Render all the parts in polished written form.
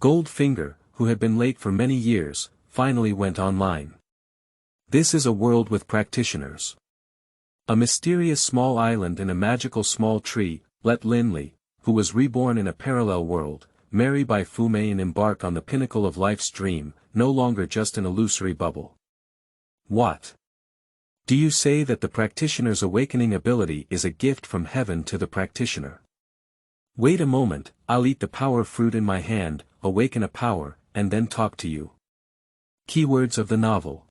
Goldfinger, who had been late for many years, finally went online. This is a world with practitioners. A mysterious small island and a magical small tree, let Lin Li, who was reborn in a parallel world, marry Bai Fumei and embark on the pinnacle of life's dream, no longer just an illusory bubble. What? Do you say that the practitioner's awakening ability is a gift from heaven to the practitioner? Wait a moment, I'll eat the power fruit in my hand, awaken a power, and then talk to you. Keywords of the novel.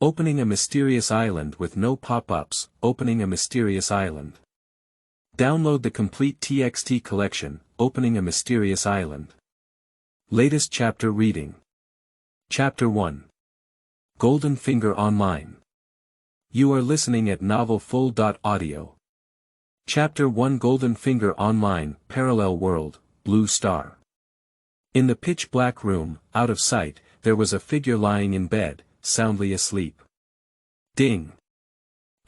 Opening a mysterious island with no pop-ups, opening a mysterious island. Download the complete TXT collection, opening a mysterious island. Latest chapter reading. Chapter 1. Golden Finger Online. You are listening at novelfull.audio. Chapter 1 Golden Finger Online, Parallel World, Blue Star. In the pitch-black room, out of sight, there was a figure lying in bed, soundly asleep. Ding!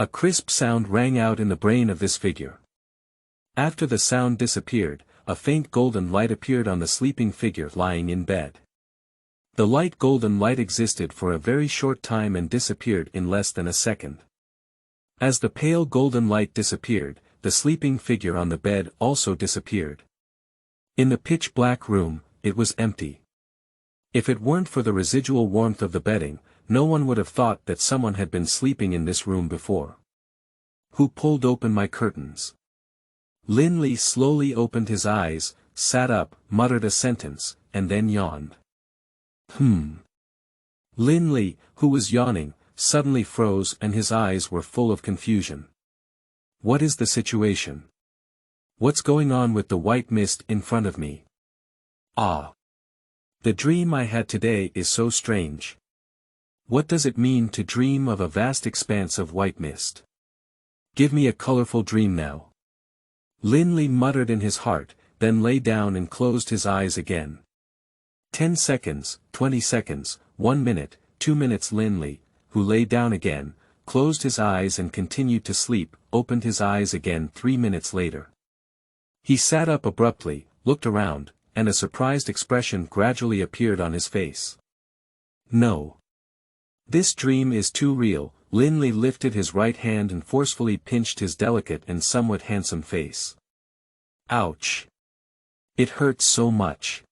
A crisp sound rang out in the brain of this figure. After the sound disappeared, a faint golden light appeared on the sleeping figure lying in bed. The light golden light existed for a very short time and disappeared in less than a second. As the pale golden light disappeared, the sleeping figure on the bed also disappeared. In the pitch-black room, it was empty. If it weren't for the residual warmth of the bedding, no one would have thought that someone had been sleeping in this room before. Who pulled open my curtains? Lin Li slowly opened his eyes, sat up, muttered a sentence, and then yawned. Lin Li, who was yawning, suddenly froze and his eyes were full of confusion. What is the situation? What's going on with the white mist in front of me? Ah! The dream I had today is so strange. What does it mean to dream of a vast expanse of white mist? Give me a colorful dream now. Lin Li muttered in his heart, then lay down and closed his eyes again. 10 seconds, 20 seconds, 1 minute, 2 minutes. Lin Li, who lay down again, closed his eyes and continued to sleep, opened his eyes again 3 minutes later. He sat up abruptly, looked around, and a surprised expression gradually appeared on his face. No. This dream is too real. Lin Li lifted his right hand and forcefully pinched his delicate and somewhat handsome face. Ouch! It hurts so much.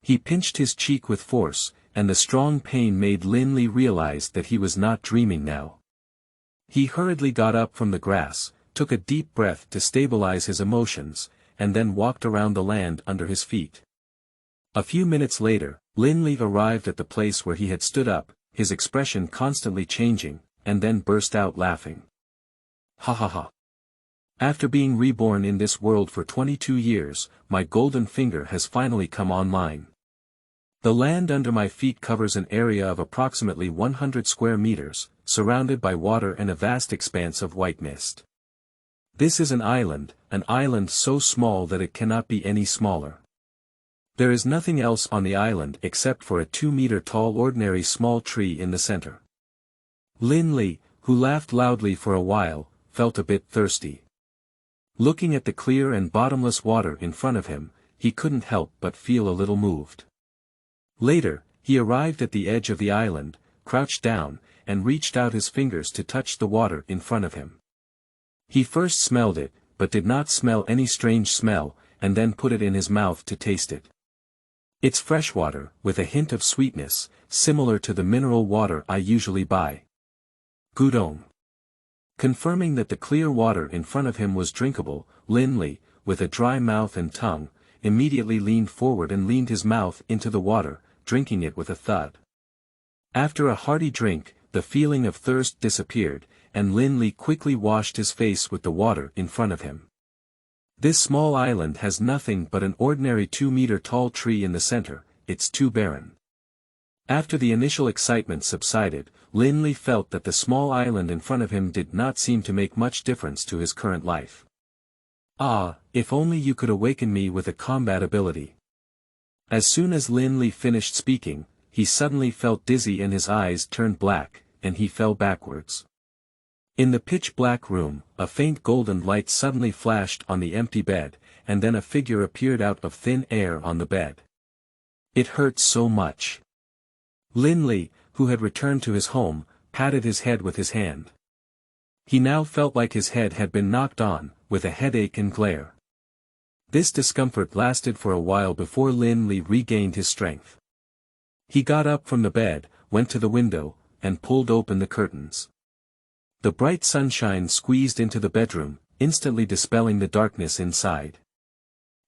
He pinched his cheek with force, and the strong pain made Lin Li realize that he was not dreaming now. He hurriedly got up from the grass, took a deep breath to stabilize his emotions, and then walked around the land under his feet. A few minutes later, Lin Li arrived at the place where he had stood up, his expression constantly changing, and then burst out laughing. Ha ha ha. After being reborn in this world for 22 years, my golden finger has finally come online. The land under my feet covers an area of approximately 100 square meters, surrounded by water and a vast expanse of white mist. This is an island so small that it cannot be any smaller. There is nothing else on the island except for a 2-meter-tall ordinary small tree in the center. Lin Li, who laughed loudly for a while, felt a bit thirsty. Looking at the clear and bottomless water in front of him, he couldn't help but feel a little moved. Later, he arrived at the edge of the island, crouched down, and reached out his fingers to touch the water in front of him. He first smelled it, but did not smell any strange smell, and then put it in his mouth to taste it. It's fresh water, with a hint of sweetness, similar to the mineral water I usually buy. Gudong. Confirming that the clear water in front of him was drinkable, Lin Li, with a dry mouth and tongue, immediately leaned forward and leaned his mouth into the water, drinking it with a thud. After a hearty drink, the feeling of thirst disappeared, and Lin Li quickly washed his face with the water in front of him. This small island has nothing but an ordinary 2-meter-tall tree in the center. It's too barren. After the initial excitement subsided, Lin Li felt that the small island in front of him did not seem to make much difference to his current life. Ah, if only you could awaken me with a combat ability. As soon as Lin Li finished speaking, he suddenly felt dizzy and his eyes turned black, and he fell backwards. In the pitch-black room, a faint golden light suddenly flashed on the empty bed, and then a figure appeared out of thin air on the bed. It hurts so much. Lin Li, who had returned to his home, patted his head with his hand. He now felt like his head had been knocked on, with a headache and glare. This discomfort lasted for a while before Lin Li regained his strength. He got up from the bed, went to the window, and pulled open the curtains. The bright sunshine squeezed into the bedroom, instantly dispelling the darkness inside.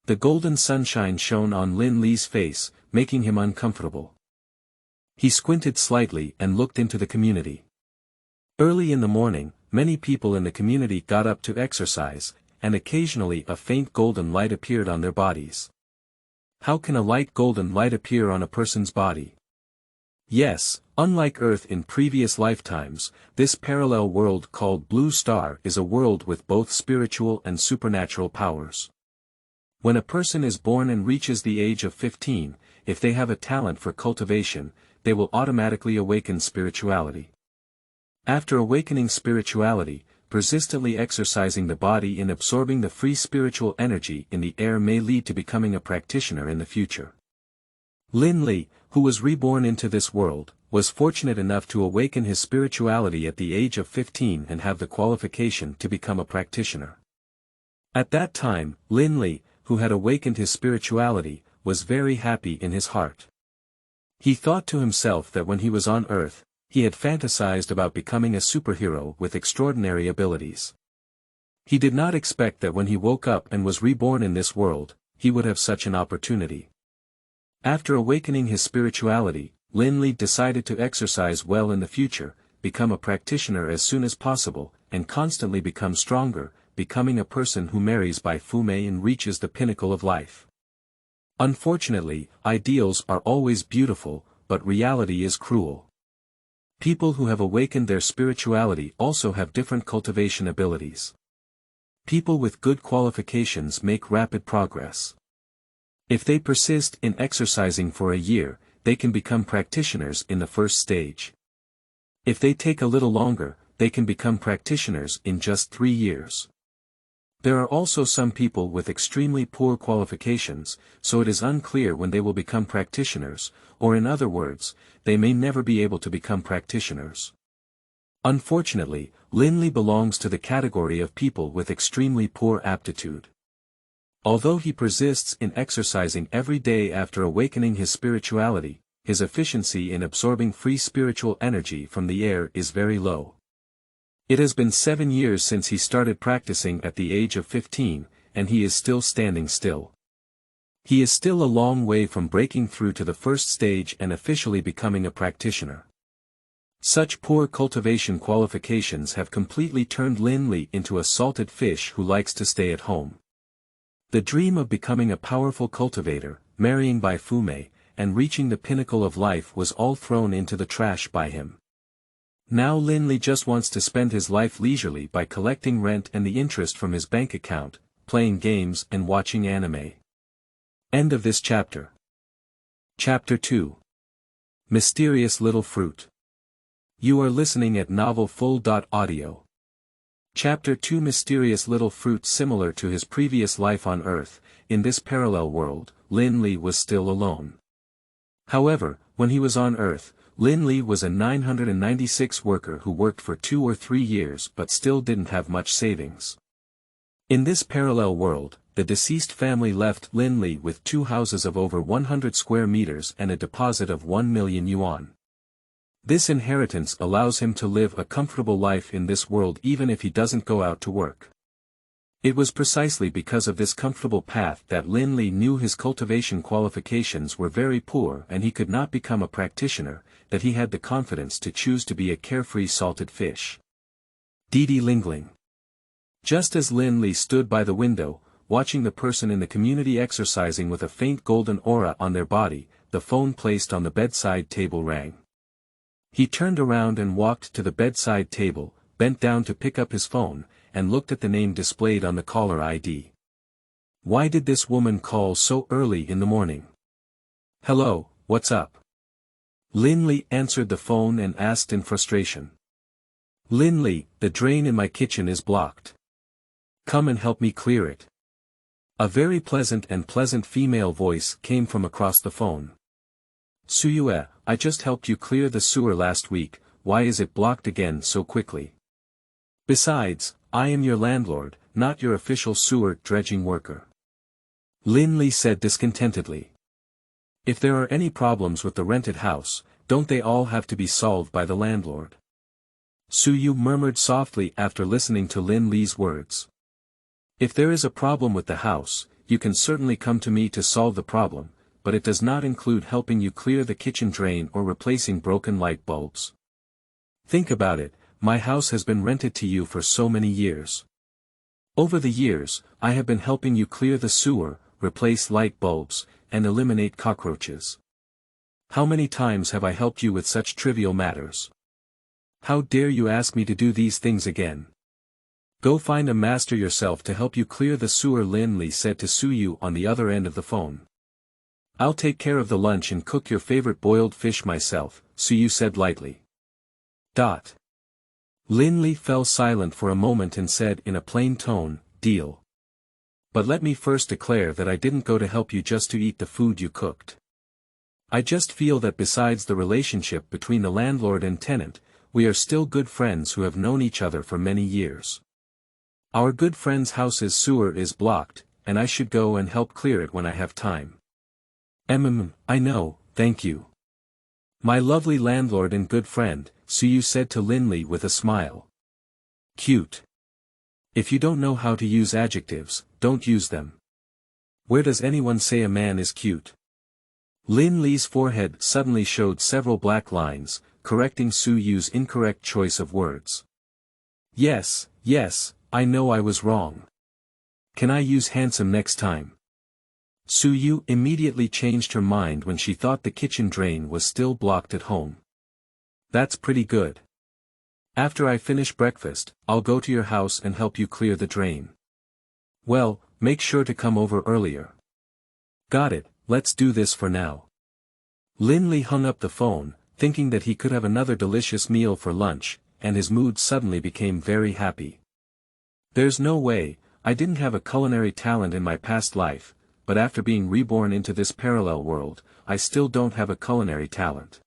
The golden sunshine shone on Lin Li's face, making him uncomfortable. He squinted slightly and looked into the community. Early in the morning, many people in the community got up to exercise, and occasionally a faint golden light appeared on their bodies. How can a light golden light appear on a person's body? Yes, unlike Earth in previous lifetimes, this parallel world called Blue Star is a world with both spiritual and supernatural powers. When a person is born and reaches the age of 15, if they have a talent for cultivation, they will automatically awaken spirituality. After awakening spirituality, persistently exercising the body in absorbing the free spiritual energy in the air may lead to becoming a practitioner in the future. Lin Li, who was reborn into this world, was fortunate enough to awaken his spirituality at the age of 15 and have the qualification to become a practitioner. At that time, Lin Li, who had awakened his spirituality, was very happy in his heart. He thought to himself that when he was on Earth, he had fantasized about becoming a superhero with extraordinary abilities. He did not expect that when he woke up and was reborn in this world, he would have such an opportunity. After awakening his spirituality, Lin Li decided to exercise well in the future, become a practitioner as soon as possible, and constantly become stronger, becoming a person who marries Bai Fumei and reaches the pinnacle of life. Unfortunately, ideals are always beautiful, but reality is cruel. People who have awakened their spirituality also have different cultivation abilities. People with good qualifications make rapid progress. If they persist in exercising for a year, they can become practitioners in the first stage. If they take a little longer, they can become practitioners in just 3 years. There are also some people with extremely poor qualifications, so it is unclear when they will become practitioners, or in other words, they may never be able to become practitioners. Unfortunately, Lin Li belongs to the category of people with extremely poor aptitude. Although he persists in exercising every day after awakening his spirituality, his efficiency in absorbing free spiritual energy from the air is very low. It has been 7 years since he started practicing at the age of 15, and he is still standing still. He is still a long way from breaking through to the first stage and officially becoming a practitioner. Such poor cultivation qualifications have completely turned Lin Li into a salted fish who likes to stay at home. The dream of becoming a powerful cultivator, marrying Bai Fumei, and reaching the pinnacle of life was all thrown into the trash by him. Now Lin Li just wants to spend his life leisurely by collecting rent and the interest from his bank account, playing games and watching anime. End of this chapter. Chapter 2. Mysterious Little Fruit. You are listening at novelfull.audio. Chapter 2. Mysterious Little Fruit. Similar to his previous life on Earth, in this parallel world, Lin Li was still alone. However, when he was on Earth, Lin Li was a 996 worker who worked for 2 or 3 years but still didn't have much savings. In this parallel world, the deceased family left Lin Li with 2 houses of over 100 square meters and a deposit of 1 million yuan. This inheritance allows him to live a comfortable life in this world even if he doesn't go out to work. It was precisely because of this comfortable path that Lin Li knew his cultivation qualifications were very poor and he could not become a practitioner, that he had the confidence to choose to be a carefree salted fish. Didi Lingling. Just as Lin Li stood by the window, watching the person in the community exercising with a faint golden aura on their body, the phone placed on the bedside table rang. He turned around and walked to the bedside table, bent down to pick up his phone, and looked at the name displayed on the caller ID. Why did this woman call so early in the morning? Hello, what's up? Lin Li answered the phone and asked in frustration. Lin Li, the drain in my kitchen is blocked. Come and help me clear it. A very pleasant female voice came from across the phone. Suyue, I just helped you clear the sewer last week, why is it blocked again so quickly? Besides, I am your landlord, not your official sewer dredging worker. Lin Li said discontentedly. If there are any problems with the rented house, don't they all have to be solved by the landlord? Suyu murmured softly after listening to Lin Li's words. If there is a problem with the house, you can certainly come to me to solve the problem, but it does not include helping you clear the kitchen drain or replacing broken light bulbs. Think about it, my house has been rented to you for so many years. Over the years, I have been helping you clear the sewer, replace light bulbs, and eliminate cockroaches. How many times have I helped you with such trivial matters? How dare you ask me to do these things again? Go find a master yourself to help you clear the sewer, Lin Li said to Suyu on the other end of the phone. I'll take care of the lunch and cook your favorite boiled fish myself, Suyu said lightly. Lin Li fell silent for a moment and said in a plain tone, deal. But let me first declare that I didn't go to help you just to eat the food you cooked. I just feel that besides the relationship between the landlord and tenant, we are still good friends who have known each other for many years. Our good friend's house's sewer is blocked, and I should go and help clear it when I have time. I know, thank you. My lovely landlord and good friend, Suyu said to Lin Li with a smile. Cute. If you don't know how to use adjectives, don't use them. Where does anyone say a man is cute? Lin Li's forehead suddenly showed several black lines, correcting Suyu's incorrect choice of words. Yes, I know I was wrong. Can I use handsome next time? Suyu immediately changed her mind when she thought the kitchen drain was still blocked at home. That's pretty good. After I finish breakfast, I'll go to your house and help you clear the drain. Well, make sure to come over earlier. Got it, let's do this for now. Lin Li hung up the phone, thinking that he could have another delicious meal for lunch, and his mood suddenly became very happy. There's no way, I didn't have a culinary talent in my past life, but after being reborn into this parallel world, I still don't have a culinary talent.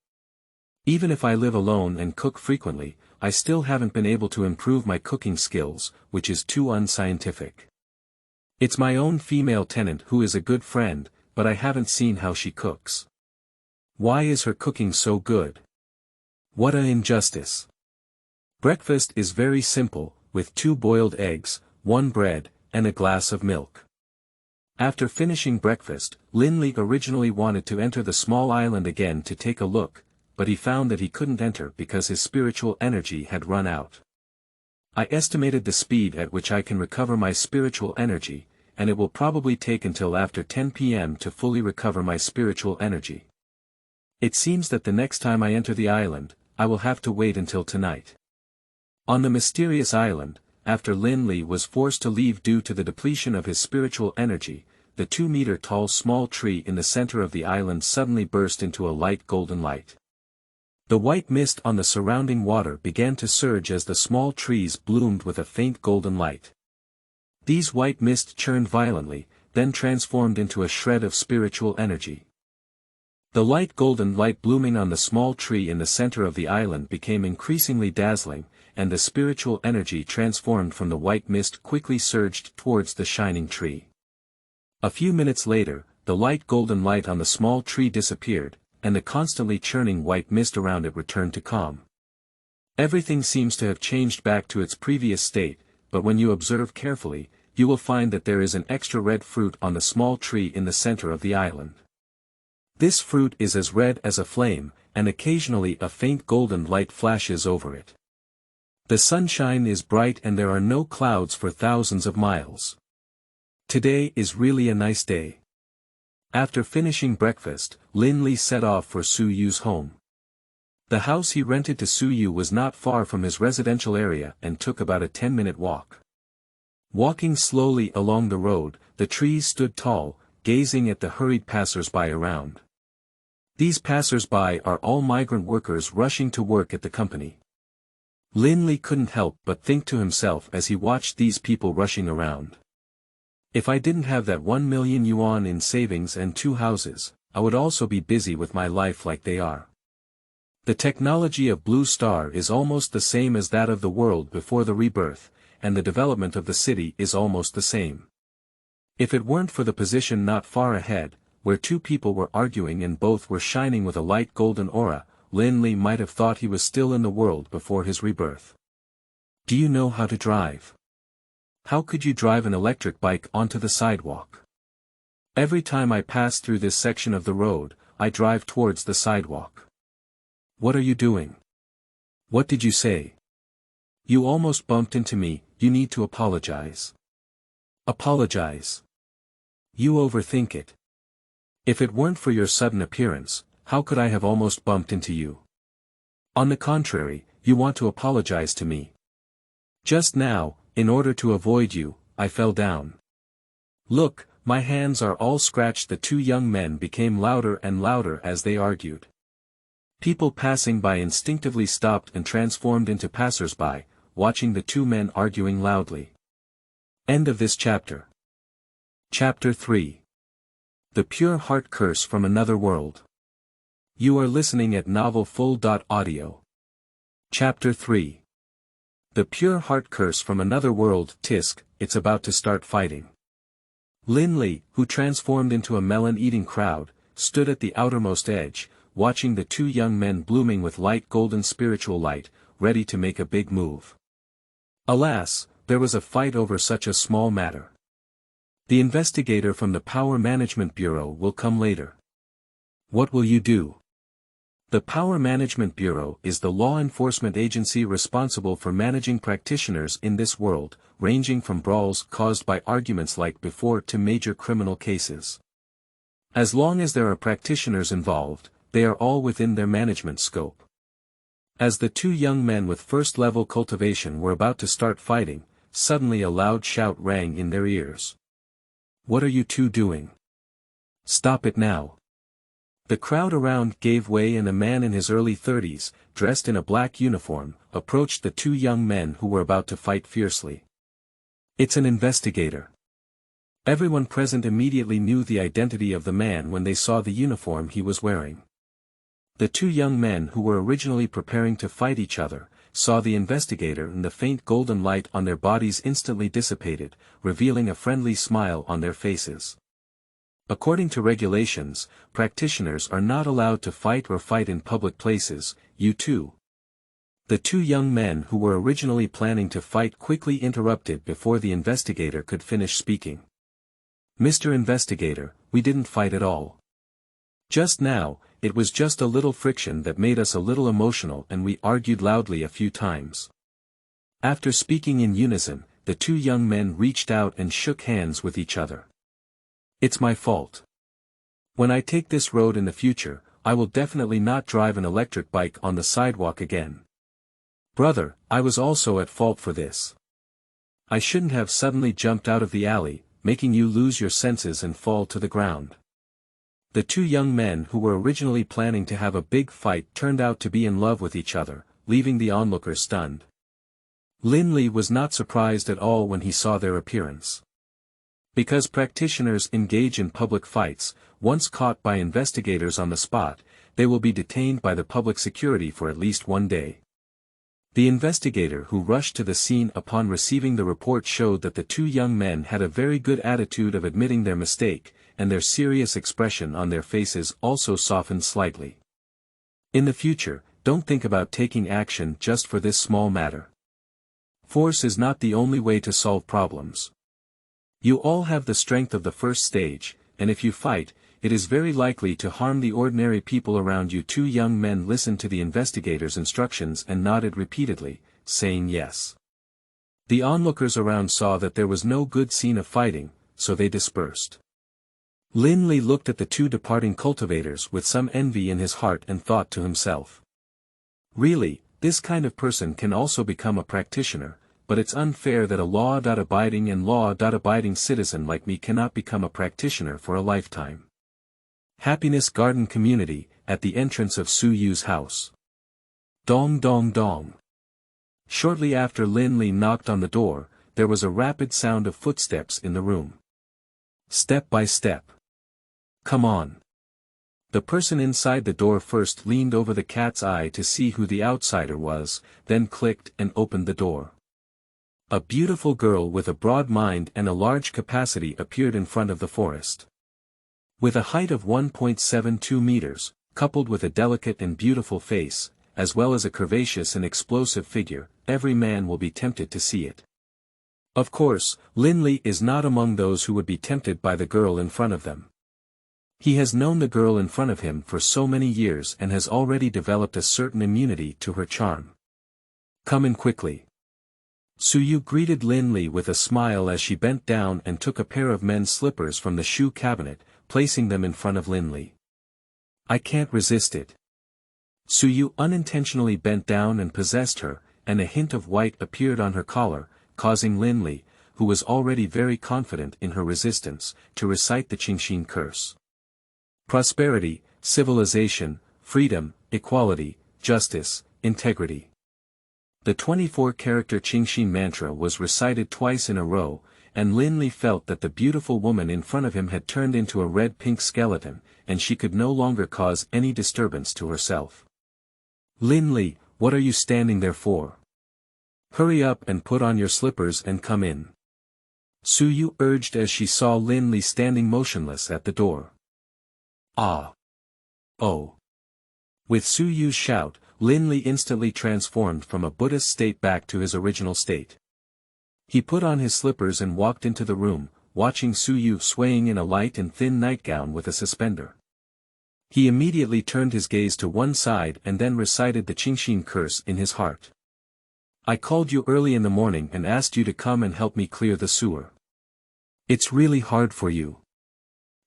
Even if I live alone and cook frequently, I still haven't been able to improve my cooking skills, which is too unscientific. It's my own female tenant who is a good friend, but I haven't seen how she cooks. Why is her cooking so good? What an injustice. Breakfast is very simple, with 2 boiled eggs, 1 bread, and a glass of milk. After finishing breakfast, Lin Li originally wanted to enter the small island again to take a look, but he found that he couldn't enter because his spiritual energy had run out. I estimated the speed at which I can recover my spiritual energy, and it will probably take until after 10 p.m. to fully recover my spiritual energy. It seems that the next time I enter the island, I will have to wait until tonight. On the mysterious island, after Lin Li was forced to leave due to the depletion of his spiritual energy, the 2-meter-tall small tree in the center of the island suddenly burst into a light golden light. The white mist on the surrounding water began to surge as the small trees bloomed with a faint golden light. These white mist churned violently, then transformed into a shred of spiritual energy. The light golden light blooming on the small tree in the center of the island became increasingly dazzling, and the spiritual energy transformed from the white mist quickly surged towards the shining tree. A few minutes later, the light golden light on the small tree disappeared, and the constantly churning white mist around it returned to calm. Everything seems to have changed back to its previous state, but when you observe carefully, you will find that there is an extra red fruit on the small tree in the center of the island. This fruit is as red as a flame, and occasionally a faint golden light flashes over it. The sunshine is bright and there are no clouds for thousands of miles. Today is really a nice day. After finishing breakfast, Lin Li set off for Suyu's home. The house he rented to Suyu was not far from his residential area and took about a 10-minute walk. Walking slowly along the road, the trees stood tall, gazing at the hurried passers-by around. These passers-by are all migrant workers rushing to work at the company. Lin Li couldn't help but think to himself as he watched these people rushing around. If I didn't have that 1 million yuan in savings and 2 houses, I would also be busy with my life like they are. The technology of Blue Star is almost the same as that of the world before the rebirth, and the development of the city is almost the same. If it weren't for the position not far ahead, where two people were arguing and both were shining with a light golden aura, Lin Li might have thought he was still in the world before his rebirth. Do you know how to drive? How could you drive an electric bike onto the sidewalk? Every time I pass through this section of the road, I drive towards the sidewalk. What are you doing? What did you say? You almost bumped into me, you need to apologize. Apologize. You overthink it. If it weren't for your sudden appearance, how could I have almost bumped into you? On the contrary, you want to apologize to me. Just now, in order to avoid you, I fell down. Look, my hands are all scratched. The two young men became louder and louder as they argued. People passing by instinctively stopped and transformed into passers-by, watching the two men arguing loudly. End of this chapter. Chapter 3. The Pure Heart Curse from Another World. You are listening at novelfull.audio. Chapter 3. The Pure Heart Curse from Another World. Tisk, it's about to start fighting. Lin Li, who transformed into a melon-eating crowd, stood at the outermost edge, watching the two young men blooming with light golden spiritual light, ready to make a big move. Alas, there was a fight over such a small matter. The investigator from the Power Management Bureau will come later. What will you do? The Power Management Bureau is the law enforcement agency responsible for managing practitioners in this world, ranging from brawls caused by arguments like before to major criminal cases. As long as there are practitioners involved, they are all within their management scope. As the two young men with first-level cultivation were about to start fighting, suddenly a loud shout rang in their ears. What are you two doing? Stop it now. The crowd around gave way and a man in his early 30s, dressed in a black uniform, approached the two young men who were about to fight fiercely. It's an investigator. Everyone present immediately knew the identity of the man when they saw the uniform he was wearing. The two young men who were originally preparing to fight each other, saw the investigator and the faint golden light on their bodies instantly dissipated, revealing a friendly smile on their faces. According to regulations, practitioners are not allowed to fight or fight in public places. You too. The two young men who were originally planning to fight quickly interrupted before the investigator could finish speaking. Mr. Investigator, we didn't fight at all. Just now, it was just a little friction that made us a little emotional and we argued loudly a few times. After speaking in unison, the two young men reached out and shook hands with each other. It's my fault. When I take this road in the future, I will definitely not drive an electric bike on the sidewalk again. Brother, I was also at fault for this. I shouldn't have suddenly jumped out of the alley, making you lose your senses and fall to the ground. The two young men who were originally planning to have a big fight turned out to be in love with each other, leaving the onlookers stunned. Lin Li was not surprised at all when he saw their appearance. Because practitioners engage in public fights, once caught by investigators on the spot, they will be detained by the public security for at least 1 day. The investigator who rushed to the scene upon receiving the report showed that the two young men had a very good attitude of admitting their mistake, and their serious expression on their faces also softened slightly. In the future, don't think about taking action just for this small matter. Force is not the only way to solve problems. You all have the strength of the first stage, and if you fight, it is very likely to harm the ordinary people around you. Two young men listened to the investigator's instructions and nodded repeatedly, saying yes. The onlookers around saw that there was no good scene of fighting, so they dispersed. Lin Li looked at the two departing cultivators with some envy in his heart and thought to himself. Really, this kind of person can also become a practitioner, but it's unfair that a law-abiding citizen like me cannot become a practitioner for a lifetime. Happiness Garden Community, at the entrance of Su Yu's house. Dong dong dong. Shortly after Lin Li knocked on the door, there was a rapid sound of footsteps in the room. Step by step. Come on. The person inside the door first leaned over the cat's eye to see who the outsider was, then clicked and opened the door. A beautiful girl with a broad mind and a large capacity appeared in front of the forest. With a height of 1.72 meters, coupled with a delicate and beautiful face, as well as a curvaceous and explosive figure, every man will be tempted to see it. Of course, Lin Li is not among those who would be tempted by the girl in front of them. He has known the girl in front of him for so many years and has already developed a certain immunity to her charm. Come in quickly. Suyu greeted Lin Li with a smile as she bent down and took a pair of men's slippers from the shoe cabinet, placing them in front of Lin Li. I can't resist it. Suyu unintentionally bent down and possessed her, and a hint of white appeared on her collar, causing Lin Li, who was already very confident in her resistance, to recite the Qingxin curse. Prosperity, civilization, freedom, equality, justice, integrity. The 24-character Qingxin mantra was recited twice in a row, and Lin Li felt that the beautiful woman in front of him had turned into a red-pink skeleton, and she could no longer cause any disturbance to herself. Lin Li, what are you standing there for? Hurry up and put on your slippers and come in. Suyu urged as she saw Lin Li standing motionless at the door. Ah! Oh! With Suyu's shout, Lin Li instantly transformed from a Buddhist state back to his original state. He put on his slippers and walked into the room, watching Suyu swaying in a light and thin nightgown with a suspender. He immediately turned his gaze to one side and then recited the Qingxin curse in his heart. I called you early in the morning and asked you to come and help me clear the sewer. It's really hard for you.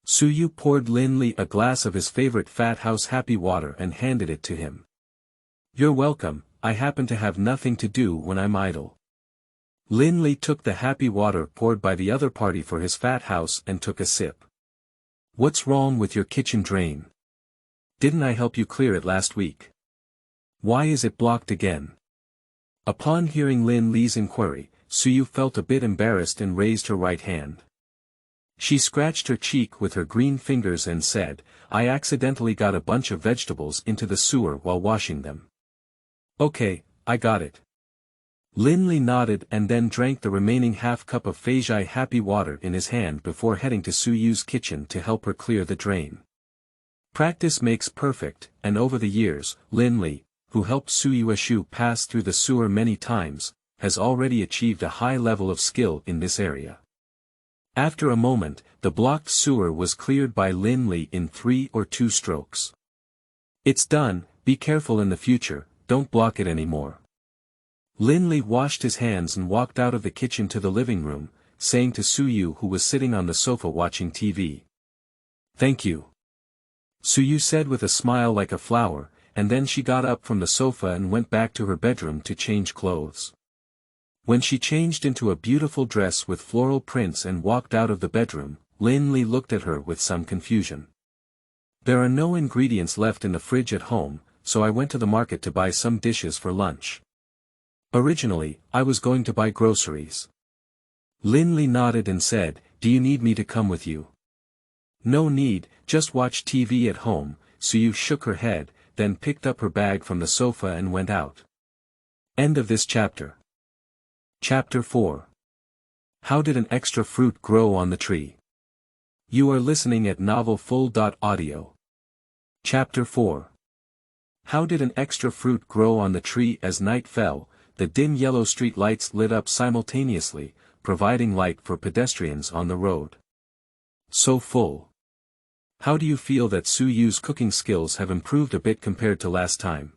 Suyu poured Lin Li a glass of his favorite Fat House Happy Water and handed it to him. You're welcome, I happen to have nothing to do when I'm idle. Lin Li took the happy water poured by the other party for his fat house and took a sip. What's wrong with your kitchen drain? Didn't I help you clear it last week? Why is it blocked again? Upon hearing Lin Li's inquiry, Suyu felt a bit embarrassed and raised her right hand. She scratched her cheek with her green fingers and said, I accidentally got a bunch of vegetables into the sewer while washing them. Okay, I got it. Lin Li nodded and then drank the remaining half cup of Feijai happy water in his hand before heading to Suyu's kitchen to help her clear the drain. Practice makes perfect, and over the years, Lin Li, who helped Suyu Ashu pass through the sewer many times, has already achieved a high level of skill in this area. After a moment, the blocked sewer was cleared by Lin Li in 3 or 2 strokes. It's done, be careful in the future, don't block it anymore. Lin Li washed his hands and walked out of the kitchen to the living room, saying to Suyu who was sitting on the sofa watching TV. Thank you. Suyu said with a smile like a flower, and then she got up from the sofa and went back to her bedroom to change clothes. When she changed into a beautiful dress with floral prints and walked out of the bedroom, Lin Li looked at her with some confusion. There are no ingredients left in the fridge at home, so I went to the market to buy some dishes for lunch. Originally, I was going to buy groceries. Lin Li nodded and said, do you need me to come with you? No need, just watch TV at home. Suyu shook her head, then picked up her bag from the sofa and went out. End of this chapter. Chapter 4. How did an extra fruit grow on the tree? You are listening at novelfull.audio. Chapter 4. How did an extra fruit grow on the tree? As night fell, the dim yellow street lights lit up simultaneously, providing light for pedestrians on the road. So full. How do you feel that Suyu's cooking skills have improved a bit compared to last time?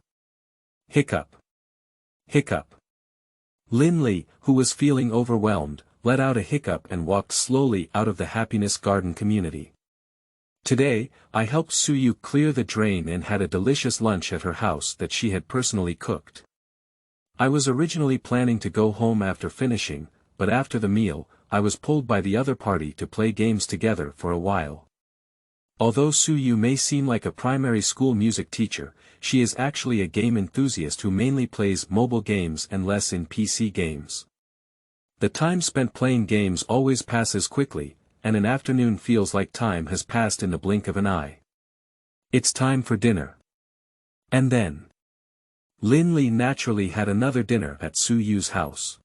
Hiccup. Hiccup. Lin Li, who was feeling overwhelmed, let out a hiccup and walked slowly out of the Happiness Garden community. Today, I helped Suyu clear the drain and had a delicious lunch at her house that she had personally cooked. I was originally planning to go home after finishing, but after the meal, I was pulled by the other party to play games together for a while. Although Suyu may seem like a primary school music teacher, she is actually a game enthusiast who mainly plays mobile games and less in PC games. The time spent playing games always passes quickly, and an afternoon feels like time has passed in the blink of an eye. It's time for dinner. And then Lin Li naturally had another dinner at Su Yu's house.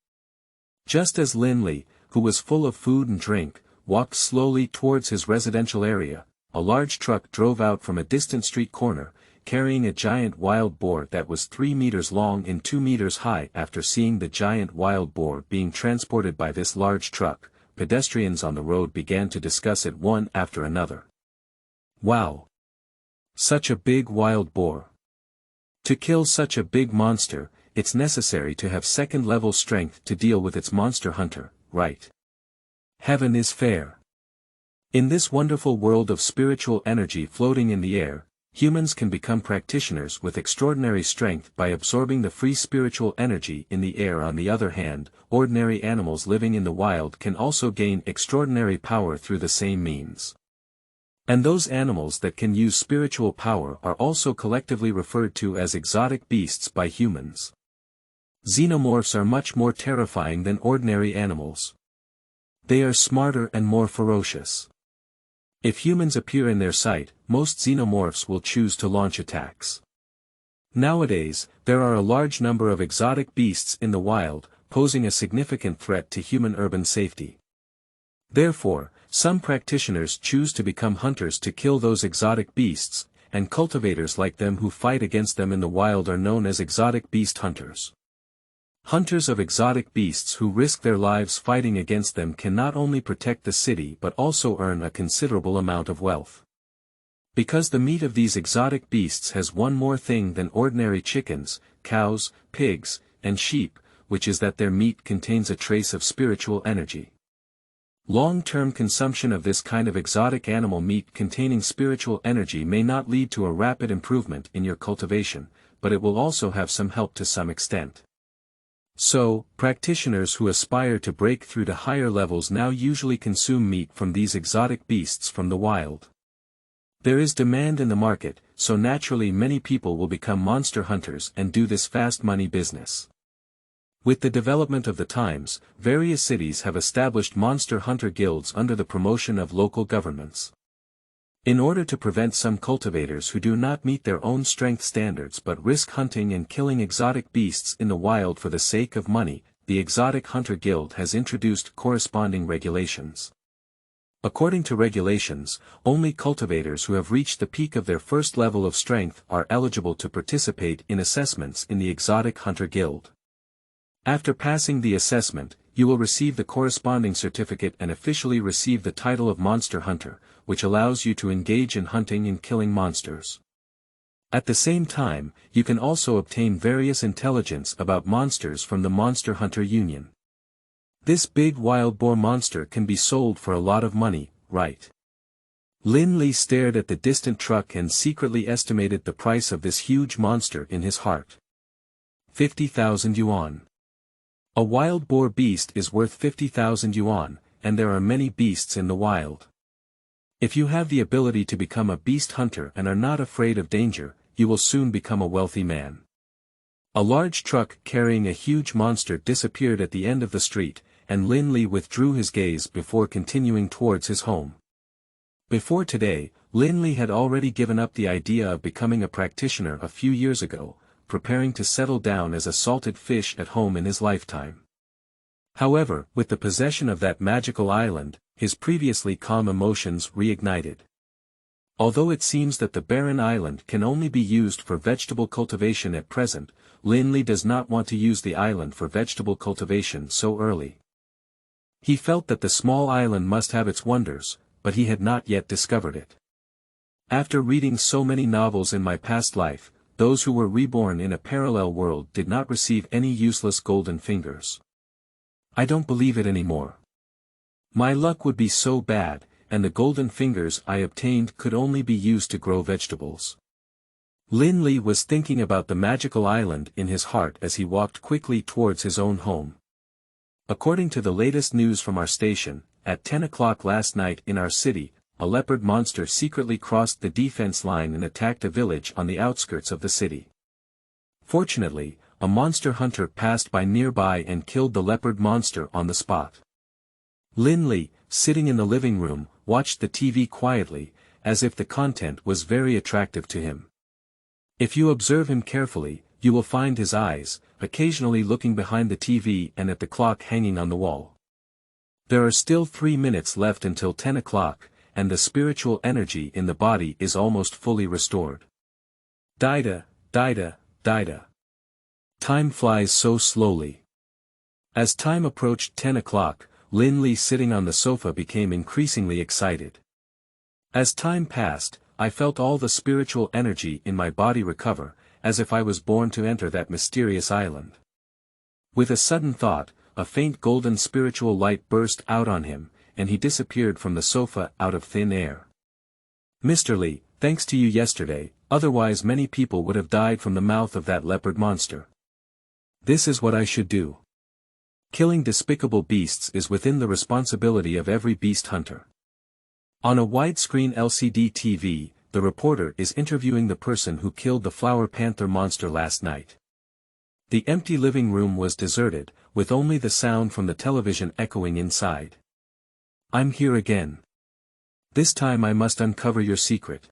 Just as Lin Li, who was full of food and drink, walked slowly towards his residential area, a large truck drove out from a distant street corner, carrying a giant wild boar that was 3 meters long and 2 meters high. After seeing the giant wild boar being transported by this large truck, pedestrians on the road began to discuss it one after another. Wow! Such a big wild boar. To kill such a big monster, it's necessary to have second-level strength to deal with its monster hunter, right? Heaven is fair. In this wonderful world of spiritual energy floating in the air, humans can become practitioners with extraordinary strength by absorbing the free spiritual energy in the air. On the other hand, ordinary animals living in the wild can also gain extraordinary power through the same means. And those animals that can use spiritual power are also collectively referred to as exotic beasts by humans. Xenomorphs are much more terrifying than ordinary animals. They are smarter and more ferocious. If humans appear in their sight, most xenomorphs will choose to launch attacks. Nowadays, there are a large number of exotic beasts in the wild, posing a significant threat to human urban safety. Therefore, some practitioners choose to become hunters to kill those exotic beasts, and cultivators like them who fight against them in the wild are known as exotic beast hunters. Hunters of exotic beasts who risk their lives fighting against them can not only protect the city but also earn a considerable amount of wealth. Because the meat of these exotic beasts has one more thing than ordinary chickens, cows, pigs, and sheep, which is that their meat contains a trace of spiritual energy. Long-term consumption of this kind of exotic animal meat containing spiritual energy may not lead to a rapid improvement in your cultivation, but it will also have some help to some extent. So, practitioners who aspire to break through to higher levels now usually consume meat from these exotic beasts from the wild. There is demand in the market, so naturally many people will become monster hunters and do this fast money business. With the development of the times, various cities have established monster hunter guilds under the promotion of local governments. In order to prevent some cultivators who do not meet their own strength standards but risk hunting and killing exotic beasts in the wild for the sake of money, the Exotic Hunter Guild has introduced corresponding regulations. According to regulations, only cultivators who have reached the peak of their first level of strength are eligible to participate in assessments in the Exotic Hunter Guild. After passing the assessment, you will receive the corresponding certificate and officially receive the title of Monster Hunter, which allows you to engage in hunting and killing monsters. At the same time, you can also obtain various intelligence about monsters from the Monster Hunter Union. This big wild boar monster can be sold for a lot of money, right? Lin Li stared at the distant truck and secretly estimated the price of this huge monster in his heart. 50,000 yuan. A wild boar beast is worth 50,000 yuan, and there are many beasts in the wild. If you have the ability to become a beast hunter and are not afraid of danger, you will soon become a wealthy man. A large truck carrying a huge monster disappeared at the end of the street, and Lin Li withdrew his gaze before continuing towards his home. Before today, Lin Li had already given up the idea of becoming a practitioner a few years ago, preparing to settle down as a salted fish at home in his lifetime. However, with the possession of that magical island, his previously calm emotions reignited. Although it seems that the barren island can only be used for vegetable cultivation at present, Lin Li does not want to use the island for vegetable cultivation so early. He felt that the small island must have its wonders, but he had not yet discovered it. After reading so many novels in my past life, those who were reborn in a parallel world did not receive any useless golden fingers. I don't believe it anymore. My luck would be so bad, and the golden fingers I obtained could only be used to grow vegetables. Lin Li was thinking about the magical island in his heart as he walked quickly towards his own home. According to the latest news from our station, at 10 o'clock last night in our city, a leopard monster secretly crossed the defense line and attacked a village on the outskirts of the city. Fortunately, a monster hunter passed by nearby and killed the leopard monster on the spot. Lin Li, sitting in the living room, watched the TV quietly, as if the content was very attractive to him. If you observe him carefully, you will find his eyes, occasionally looking behind the TV and at the clock hanging on the wall. There are still 3 minutes left until 10 o'clock, and the spiritual energy in the body is almost fully restored. Dida, Dida, Dida. Time flies so slowly. As time approached 10 o'clock, Lin Li sitting on the sofa became increasingly excited. As time passed, I felt all the spiritual energy in my body recover, as if I was born to enter that mysterious island. With a sudden thought, a faint golden spiritual light burst out on him, and he disappeared from the sofa out of thin air. Mr. Li, thanks to you yesterday, otherwise many people would have died from the mouth of that leopard monster. This is what I should do. Killing despicable beasts is within the responsibility of every beast hunter. On a widescreen LCD TV, the reporter is interviewing the person who killed the flower panther monster last night. The empty living room was deserted, with only the sound from the television echoing inside. I'm here again. This time I must uncover your secret.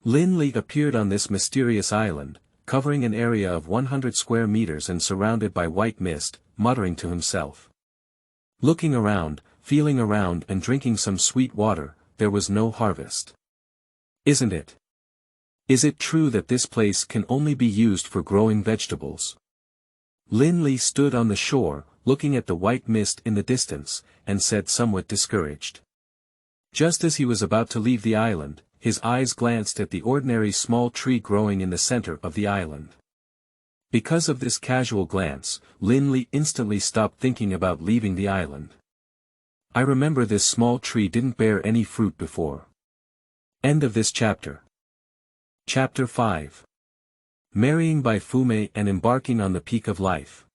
Lin Li appeared on this mysterious island, covering an area of 100 square meters and surrounded by white mist, muttering to himself. Looking around, feeling around and drinking some sweet water, there was no harvest. Isn't it? Is it true that this place can only be used for growing vegetables? Lin Li stood on the shore, looking at the white mist in the distance, and said somewhat discouraged. Just as he was about to leave the island, his eyes glanced at the ordinary small tree growing in the center of the island. Because of this casual glance, Lin Li instantly stopped thinking about leaving the island. I remember this small tree didn't bear any fruit before. End of this chapter. Chapter 5. Marrying Bai Fumei and Embarking on the Peak of Life.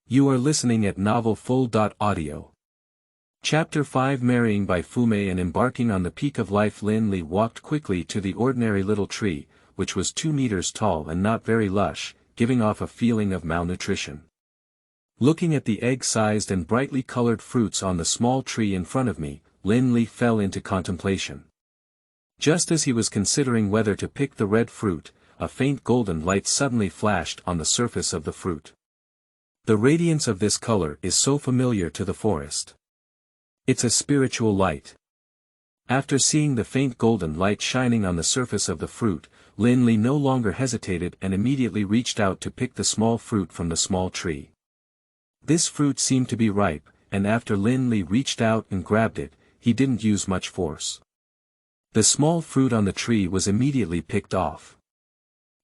You are listening at novelfull.audio. Chapter 5. Marrying Bai Fumei and Embarking on the Peak of Life. Lin Li walked quickly to the ordinary little tree, which was 2 meters tall and not very lush, giving off a feeling of malnutrition. Looking at the egg-sized and brightly colored fruits on the small tree in front of me, Lin Li fell into contemplation. Just as he was considering whether to pick the red fruit, a faint golden light suddenly flashed on the surface of the fruit. The radiance of this color is so familiar to the forest. It's a spiritual light. After seeing the faint golden light shining on the surface of the fruit, Lin Li no longer hesitated and immediately reached out to pick the small fruit from the small tree. This fruit seemed to be ripe, and after Lin Li reached out and grabbed it, he didn't use much force. The small fruit on the tree was immediately picked off.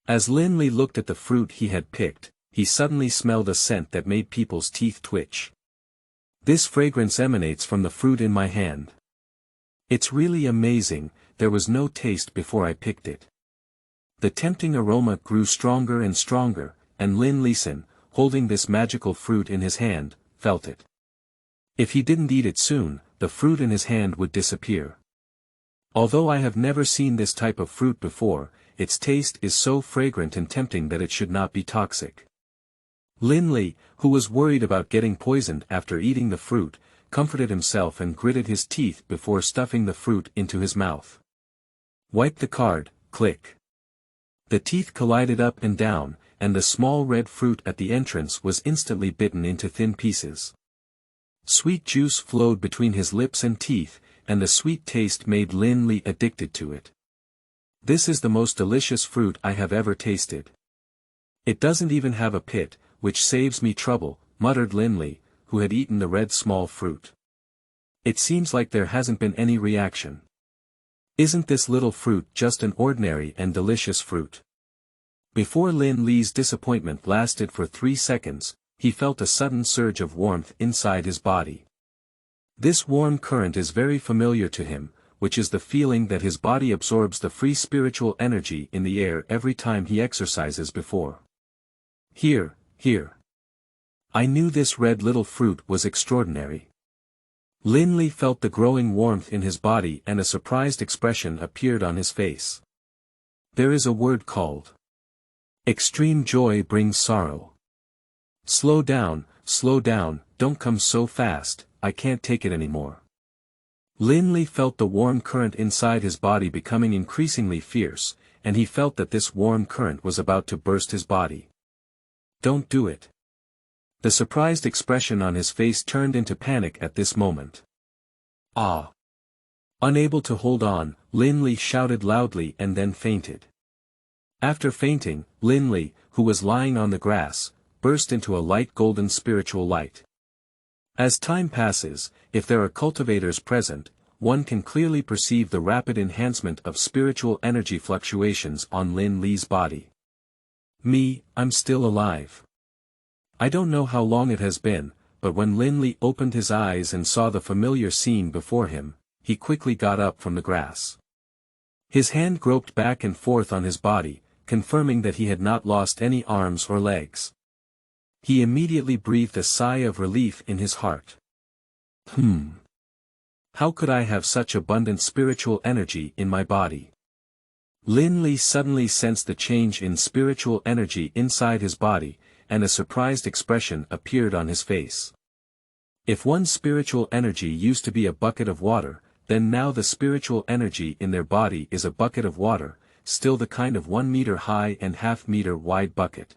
As Lin Li looked at the fruit he had picked, he suddenly smelled a scent that made people's teeth twitch. This fragrance emanates from the fruit in my hand. It's really amazing, there was no taste before I picked it. The tempting aroma grew stronger and stronger, and Lin Li, holding this magical fruit in his hand, felt it. If he didn't eat it soon, the fruit in his hand would disappear. Although I have never seen this type of fruit before, its taste is so fragrant and tempting that it should not be toxic. Lin Li, who was worried about getting poisoned after eating the fruit, comforted himself and gritted his teeth before stuffing the fruit into his mouth. Wipe the card, click. The teeth collided up and down, and the small red fruit at the entrance was instantly bitten into thin pieces. Sweet juice flowed between his lips and teeth, and the sweet taste made Lin Li addicted to it. This is the most delicious fruit I have ever tasted. It doesn't even have a pit, which saves me trouble, muttered Lin Li, who had eaten the red small fruit. It seems like there hasn't been any reaction. Isn't this little fruit just an ordinary and delicious fruit? Before Lin Li's disappointment lasted for 3 seconds, he felt a sudden surge of warmth inside his body. This warm current is very familiar to him, which is the feeling that his body absorbs the free spiritual energy in the air every time he exercises before. Here. I knew this red little fruit was extraordinary. Lin Li felt the growing warmth in his body and a surprised expression appeared on his face. There is a word called extreme joy brings sorrow. Slow down, don't come so fast, I can't take it anymore. Lin Li felt the warm current inside his body becoming increasingly fierce, and he felt that this warm current was about to burst his body. Don't do it. The surprised expression on his face turned into panic at this moment. Ah! Unable to hold on, Lin Li shouted loudly and then fainted. After fainting, Lin Li, who was lying on the grass, burst into a light golden spiritual light. As time passes, if there are cultivators present, one can clearly perceive the rapid enhancement of spiritual energy fluctuations on Lin Li's body. I'm still alive. I don't know how long it has been, but when Lin Li opened his eyes and saw the familiar scene before him, he quickly got up from the grass. His hand groped back and forth on his body, confirming that he had not lost any arms or legs. He immediately breathed a sigh of relief in his heart. How could I have such abundant spiritual energy in my body? Lin Li suddenly sensed the change in spiritual energy inside his body, and a surprised expression appeared on his face. If one's spiritual energy used to be a bucket of water, then now the spiritual energy in their body is a bucket of water, still the kind of 1 meter high and half-meter wide bucket.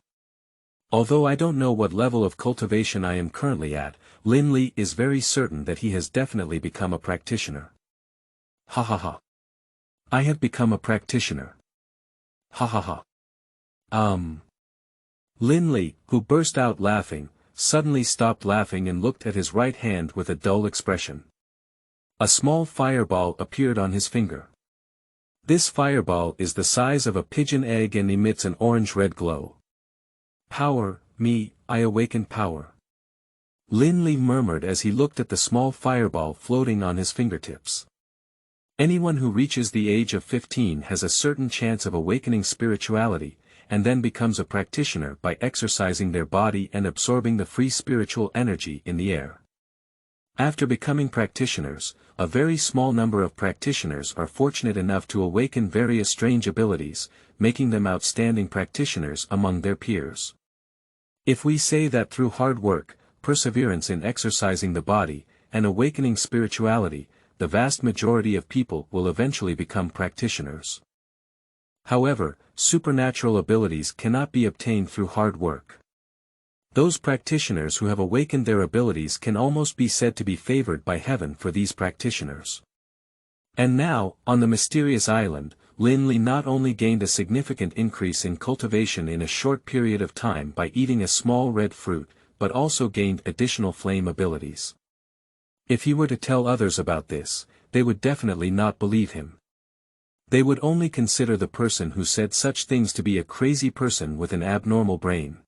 Although I don't know what level of cultivation I am currently at, Lin Li is very certain that he has definitely become a practitioner. Ha ha ha. I have become a practitioner. Ha ha ha. Lin Li, who burst out laughing, suddenly stopped laughing and looked at his right hand with a dull expression. A small fireball appeared on his finger. This fireball is the size of a pigeon egg and emits an orange-red glow. Power, I awaken power. Lin Li murmured as he looked at the small fireball floating on his fingertips. Anyone who reaches the age of 15 has a certain chance of awakening spirituality, and then becomes a practitioner by exercising their body and absorbing the free spiritual energy in the air. After becoming practitioners, a very small number of practitioners are fortunate enough to awaken various strange abilities, making them outstanding practitioners among their peers. If we say that through hard work, perseverance in exercising the body, and awakening spirituality, the vast majority of people will eventually become practitioners. However, supernatural abilities cannot be obtained through hard work. Those practitioners who have awakened their abilities can almost be said to be favored by heaven for these practitioners. And now, on the mysterious island, Lin Li not only gained a significant increase in cultivation in a short period of time by eating a small red fruit, but also gained additional flame abilities. If he were to tell others about this, they would definitely not believe him. They would only consider the person who said such things to be a crazy person with an abnormal brain.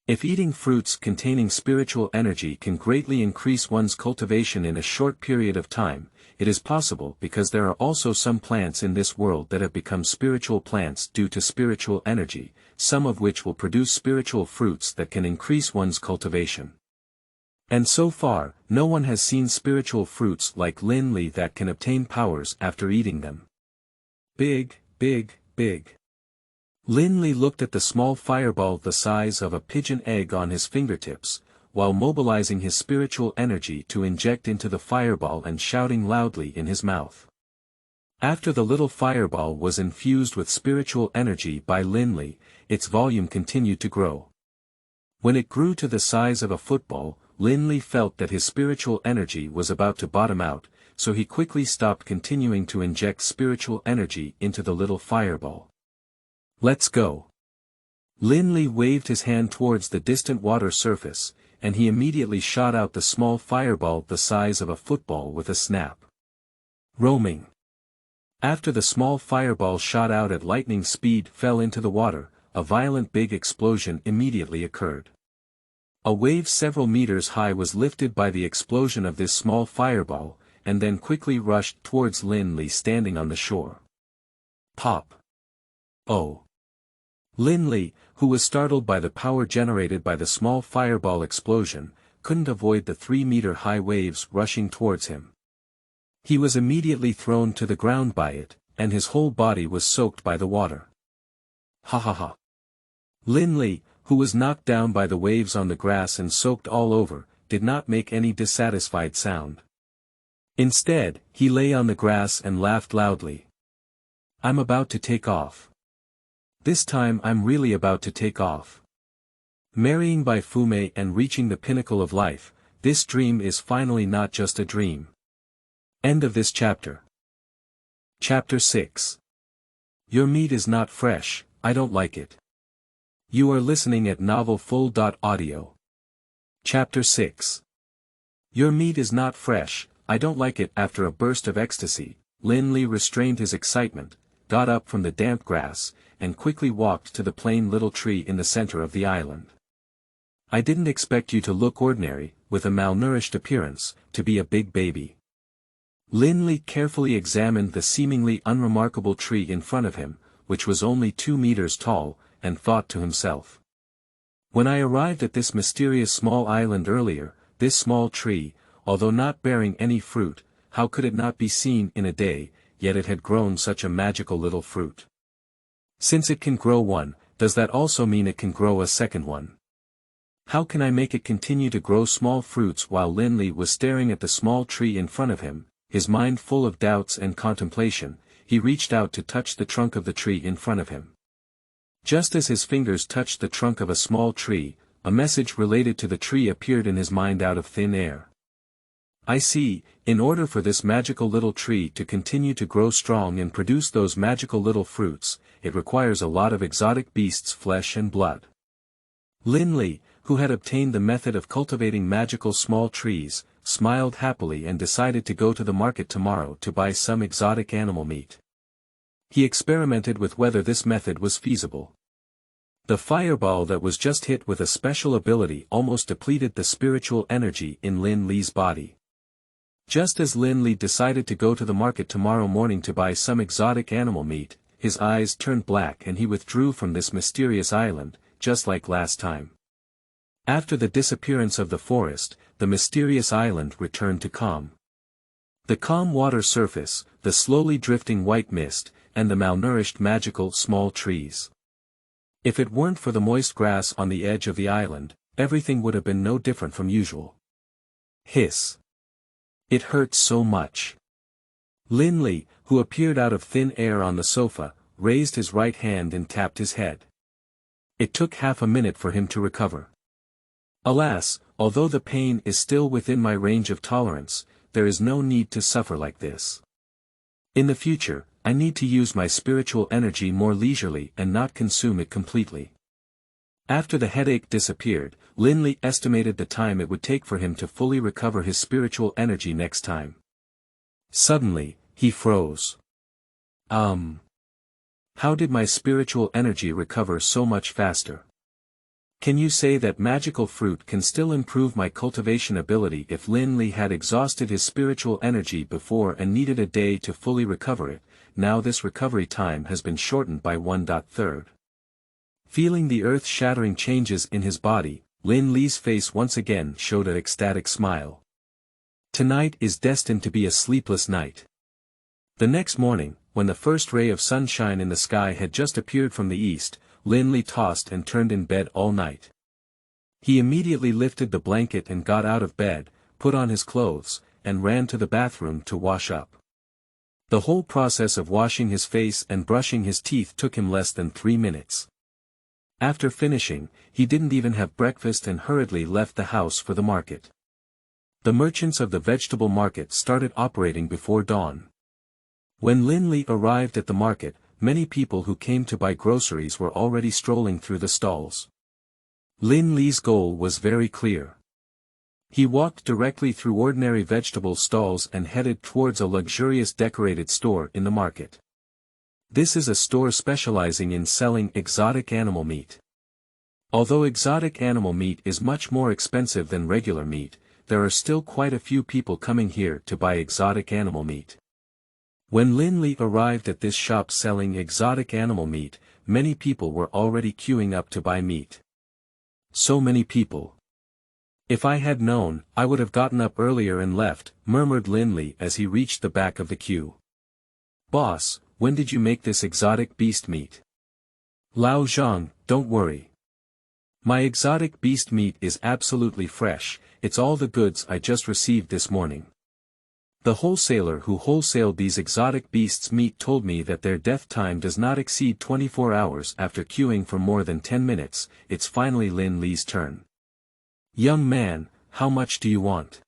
If eating fruits containing spiritual energy can greatly increase one's cultivation in a short period of time, it is possible because there are also some plants in this world that have become spiritual plants due to spiritual energy, some of which will produce spiritual fruits that can increase one's cultivation. And so far, no one has seen spiritual fruits like Lin Li that can obtain powers after eating them. Big. Lin Li looked at the small fireball the size of a pigeon egg on his fingertips, while mobilizing his spiritual energy to inject into the fireball and shouting loudly in his mouth. After the little fireball was infused with spiritual energy by Lin Li, its volume continued to grow. When it grew to the size of a football, Lin Li felt that his spiritual energy was about to bottom out, so he quickly stopped continuing to inject spiritual energy into the little fireball. Let's go. Lin Li waved his hand towards the distant water surface, and he immediately shot out the small fireball the size of a football with a snap. Roaming. After the small fireball shot out at lightning speed fell into the water, a violent big explosion immediately occurred. A wave several meters high was lifted by the explosion of this small fireball, and then quickly rushed towards Lin Li standing on the shore. Pop. Oh. Lin Li, who was startled by the power generated by the small fireball explosion, couldn't avoid the 3-meter-high waves rushing towards him. He was immediately thrown to the ground by it, and his whole body was soaked by the water. Ha ha ha. Lin Li, who was knocked down by the waves on the grass and soaked all over, did not make any dissatisfied sound. Instead, he lay on the grass and laughed loudly. I'm about to take off. This time I'm really about to take off. Marrying Bai Fumei and reaching the pinnacle of life, this dream is finally not just a dream. End of this chapter. Chapter 6. Your meat is not fresh, I don't like it. You are listening at novelfull.audio. Chapter 6. Your meat is not fresh, I don't like it. After a burst of ecstasy, Lin Li restrained his excitement, got up from the damp grass, and quickly walked to the plain little tree in the center of the island. I didn't expect you to look ordinary, with a malnourished appearance, to be a big baby. Lin Li carefully examined the seemingly unremarkable tree in front of him, which was only 2 meters tall, and thought to himself. When I arrived at this mysterious small island earlier, this small tree, although not bearing any fruit, how could it not be seen in a day, yet it had grown such a magical little fruit. Since it can grow one, does that also mean it can grow a second one? How can I make it continue to grow small fruits? While Lin Li was staring at the small tree in front of him, his mind full of doubts and contemplation, he reached out to touch the trunk of the tree in front of him. Just as his fingers touched the trunk of a small tree, a message related to the tree appeared in his mind out of thin air. I see, in order for this magical little tree to continue to grow strong and produce those magical little fruits, it requires a lot of exotic beasts' flesh and blood. Lin Li, who had obtained the method of cultivating magical small trees, smiled happily and decided to go to the market tomorrow to buy some exotic animal meat. He experimented with whether this method was feasible. The fireball that was just hit with a special ability almost depleted the spiritual energy in Lin Li's body. Just as Lin Li decided to go to the market tomorrow morning to buy some exotic animal meat, his eyes turned black and he withdrew from this mysterious island, just like last time. After the disappearance of the forest, the mysterious island returned to calm. The calm water surface, the slowly drifting white mist, and the malnourished magical small trees. If it weren't for the moist grass on the edge of the island, everything would have been no different from usual. Hiss. It hurts so much. Lin Li, who appeared out of thin air on the sofa, raised his right hand and tapped his head. It took half a minute for him to recover. Alas, although the pain is still within my range of tolerance, there is no need to suffer like this. In the future, I need to use my spiritual energy more leisurely and not consume it completely. After the headache disappeared, Lin Li estimated the time it would take for him to fully recover his spiritual energy next time. Suddenly, he froze. How did my spiritual energy recover so much faster? Can you say that magical fruit can still improve my cultivation ability? If Lin Li had exhausted his spiritual energy before and needed a day to fully recover it, now this recovery time has been shortened by 1/3. Feeling the earth-shattering changes in his body, Lin Li's face once again showed an ecstatic smile. Tonight is destined to be a sleepless night. The next morning, when the first ray of sunshine in the sky had just appeared from the east, Lin Li tossed and turned in bed all night. He immediately lifted the blanket and got out of bed, put on his clothes, and ran to the bathroom to wash up. The whole process of washing his face and brushing his teeth took him less than 3 minutes. After finishing, he didn't even have breakfast and hurriedly left the house for the market. The merchants of the vegetable market started operating before dawn. When Lin Li arrived at the market, many people who came to buy groceries were already strolling through the stalls. Lin Li's goal was very clear. He walked directly through ordinary vegetable stalls and headed towards a luxurious decorated store in the market. This is a store specializing in selling exotic animal meat. Although exotic animal meat is much more expensive than regular meat, there are still quite a few people coming here to buy exotic animal meat. When Lin Li arrived at this shop selling exotic animal meat, many people were already queuing up to buy meat. So many people. If I had known, I would have gotten up earlier and left, murmured Lin Li as he reached the back of the queue. Boss, when did you make this exotic beast meat? Lao Zhang, don't worry. My exotic beast meat is absolutely fresh, it's all the goods I just received this morning. The wholesaler who wholesaled these exotic beasts' meat told me that their death time does not exceed 24 hours. After queuing for more than 10 minutes, it's finally Lin Li's turn. Young man, how much do you want?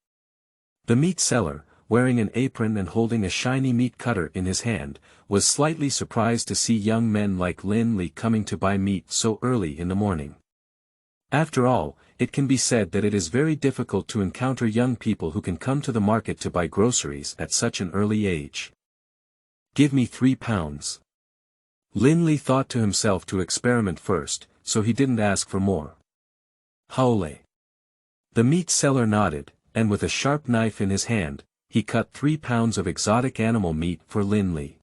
The meat seller, wearing an apron and holding a shiny meat cutter in his hand, was slightly surprised to see young men like Lin Li coming to buy meat so early in the morning. After all, it can be said that it is very difficult to encounter young people who can come to the market to buy groceries at such an early age. Give me 3 pounds. Lin Li thought to himself to experiment first, so he didn't ask for more. Haole. The meat seller nodded, and with a sharp knife in his hand, he cut 3 pounds of exotic animal meat for Lin Li.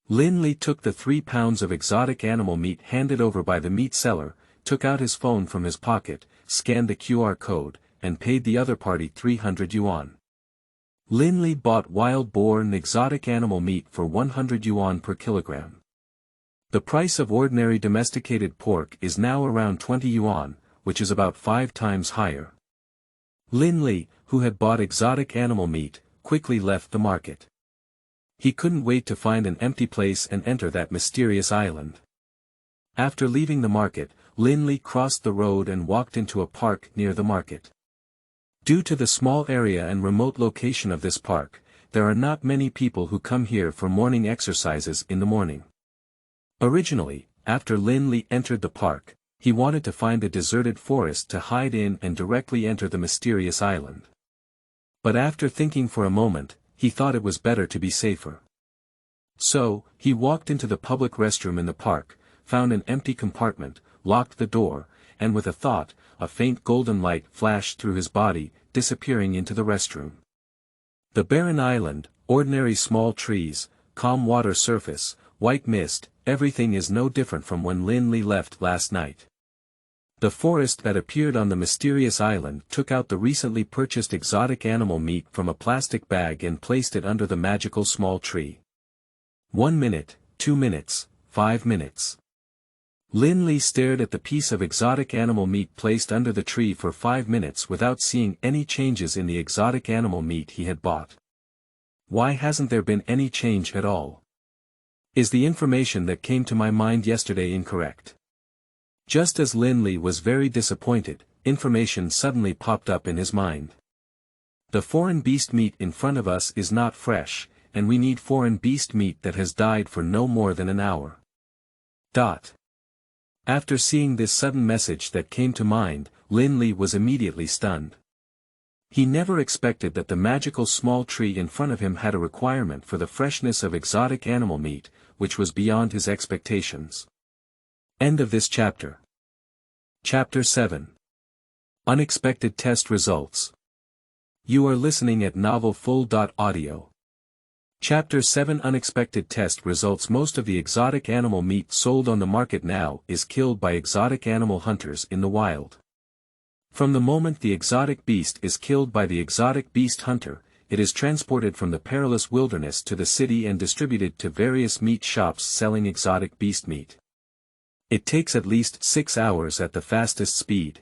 Lin Li took the 3 pounds of exotic animal meat handed over by the meat seller, took out his phone from his pocket, scanned the QR code, and paid the other party 300 yuan. Lin Li bought wild boar and exotic animal meat for 100 yuan per kilogram. The price of ordinary domesticated pork is now around 20 yuan, which is about 5 times higher. Lin Li, who had bought exotic animal meat, quickly left the market. He couldn't wait to find an empty place and enter that mysterious island. After leaving the market, Lin Li crossed the road and walked into a park near the market. Due to the small area and remote location of this park, there are not many people who come here for morning exercises in the morning. Originally, after Lin Li entered the park, he wanted to find a deserted forest to hide in and directly enter the mysterious island. But after thinking for a moment, he thought it was better to be safer. So, he walked into the public restroom in the park, found an empty compartment, locked the door, and with a thought, a faint golden light flashed through his body, disappearing into the restroom. The barren island, ordinary small trees, calm water surface, white mist, everything is no different from when Lin Li left last night. The forest that appeared on the mysterious island took out the recently purchased exotic animal meat from a plastic bag and placed it under the magical small tree. 1 minute, 2 minutes, 5 minutes. Lin Li stared at the piece of exotic animal meat placed under the tree for 5 minutes without seeing any changes in the exotic animal meat he had bought. Why hasn't there been any change at all? Is the information that came to my mind yesterday incorrect? Just as Lin Li was very disappointed, information suddenly popped up in his mind. The foreign beast meat in front of us is not fresh, and we need foreign beast meat that has died for no more than an hour. After seeing this sudden message that came to mind, Lin Li was immediately stunned. He never expected that the magical small tree in front of him had a requirement for the freshness of exotic animal meat, which was beyond his expectations. End of this chapter. Chapter 7. Unexpected test results. You are listening at novelfull.audio. Chapter 7 Unexpected test results. Most of the exotic animal meat sold on the market now is killed by exotic animal hunters in the wild. From the moment the exotic beast is killed by the exotic beast hunter, it is transported from the perilous wilderness to the city and distributed to various meat shops selling exotic beast meat. It takes at least 6 hours at the fastest speed.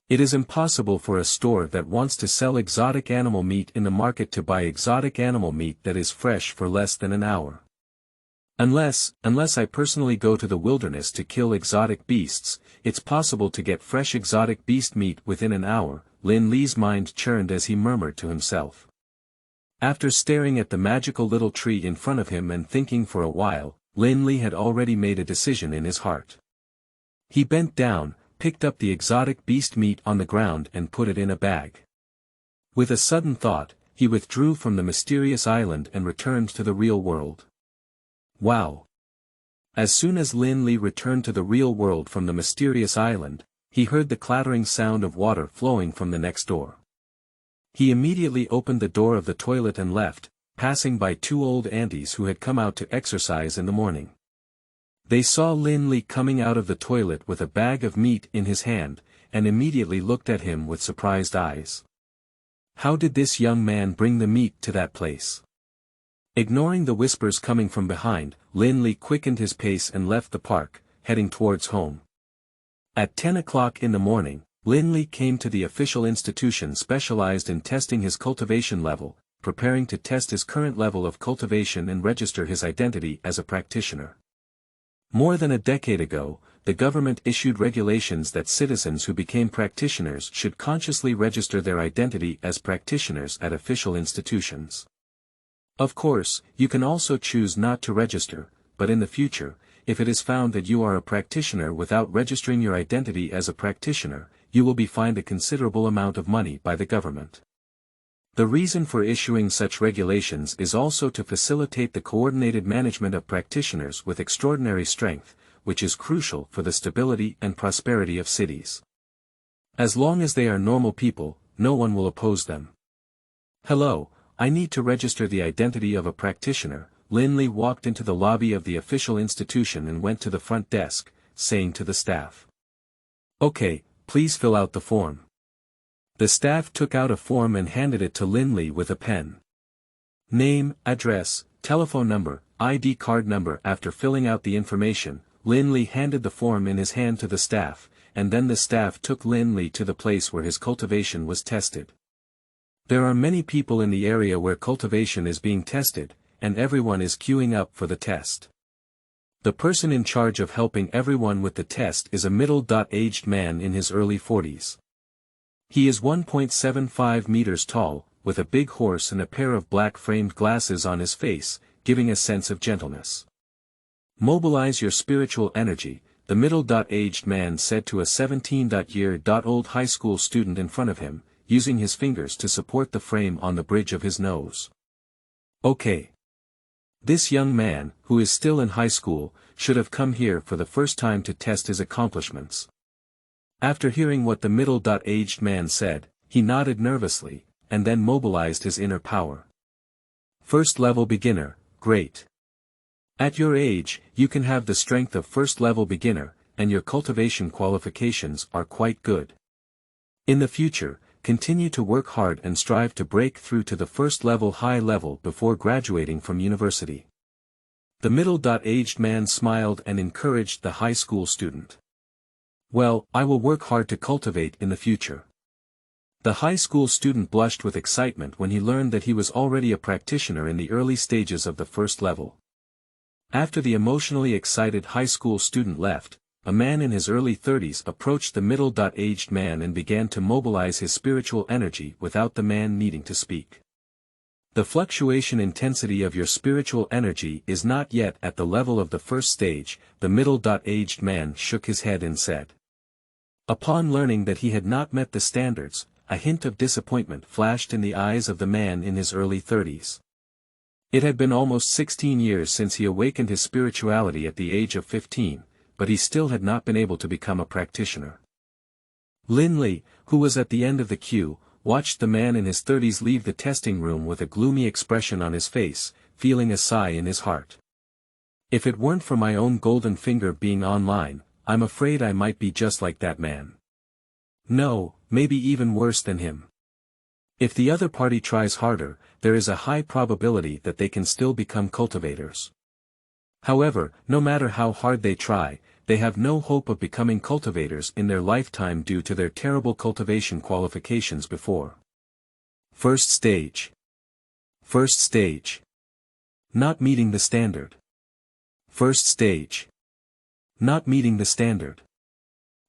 It is impossible for a store that wants to sell exotic animal meat in the market to buy exotic animal meat that is fresh for less than an hour. Unless I personally go to the wilderness to kill exotic beasts, it's possible to get fresh exotic beast meat within an hour. Lin Li's mind churned as he murmured to himself. After staring at the magical little tree in front of him and thinking for a while, Lin Li had already made a decision in his heart. He bent down, picked up the exotic beast meat on the ground and put it in a bag. With a sudden thought, he withdrew from the mysterious island and returned to the real world. Wow! As soon as Lin Li returned to the real world from the mysterious island, he heard the clattering sound of water flowing from the next door. He immediately opened the door of the toilet and left, passing by 2 old aunties who had come out to exercise in the morning. They saw Lin Li coming out of the toilet with a bag of meat in his hand, and immediately looked at him with surprised eyes. How did this young man bring the meat to that place? Ignoring the whispers coming from behind, Lin Li quickened his pace and left the park, heading towards home. At 10 o'clock in the morning, Lin Li came to the official institution specialized in testing his cultivation level, preparing to test his current level of cultivation and register his identity as a practitioner. More than a decade ago, the government issued regulations that citizens who became practitioners should consciously register their identity as practitioners at official institutions. Of course, you can also choose not to register, but in the future, if it is found that you are a practitioner without registering your identity as a practitioner, you will be fined a considerable amount of money by the government. The reason for issuing such regulations is also to facilitate the coordinated management of practitioners with extraordinary strength, which is crucial for the stability and prosperity of cities. As long as they are normal people, no one will oppose them. Hello, I need to register the identity of a practitioner. Lin Li walked into the lobby of the official institution and went to the front desk, saying to the staff. Okay, please fill out the form. The staff took out a form and handed it to Lin Li with a pen. Name, address, telephone number, ID card number. After filling out the information, Lin Li handed the form in his hand to the staff, and then the staff took Lin Li to the place where his cultivation was tested. There are many people in the area where cultivation is being tested, and everyone is queuing up for the test. The person in charge of helping everyone with the test is a middle-aged man in his early 40s. He is 1.75 meters tall, with a big horse and a pair of black-framed glasses on his face, giving a sense of gentleness. Mobilize your spiritual energy, the middle-aged man said to a 17-year-old high school student in front of him, using his fingers to support the frame on the bridge of his nose. Okay. This young man, who is still in high school, should have come here for the first time to test his accomplishments. After hearing what the middle-aged man said, he nodded nervously, and then mobilized his inner power. First-level beginner, great. At your age, you can have the strength of first-level beginner, and your cultivation qualifications are quite good. In the future, continue to work hard and strive to break through to the first-level high level before graduating from university. The middle-aged man smiled and encouraged the high school student. Well, I will work hard to cultivate in the future. The high school student blushed with excitement when he learned that he was already a practitioner in the early stages of the first level. After the emotionally excited high school student left, a man in his early 30s approached the middle-aged man and began to mobilize his spiritual energy without the man needing to speak. The fluctuation intensity of your spiritual energy is not yet at the level of the first stage, the middle-aged man shook his head and said. Upon learning that he had not met the standards, a hint of disappointment flashed in the eyes of the man in his early 30s. It had been almost 16 years since he awakened his spirituality at the age of 15, but he still had not been able to become a practitioner. Lin Li, who was at the end of the queue, watched the man in his 30s leave the testing room with a gloomy expression on his face, feeling a sigh in his heart. If it weren't for my own golden finger being online, I'm afraid I might be just like that man. No, maybe even worse than him. If the other party tries harder, there is a high probability that they can still become cultivators. However, no matter how hard they try, they have no hope of becoming cultivators in their lifetime due to their terrible cultivation qualifications before. First stage. First stage. Not meeting the standard. First stage. Not meeting the standard.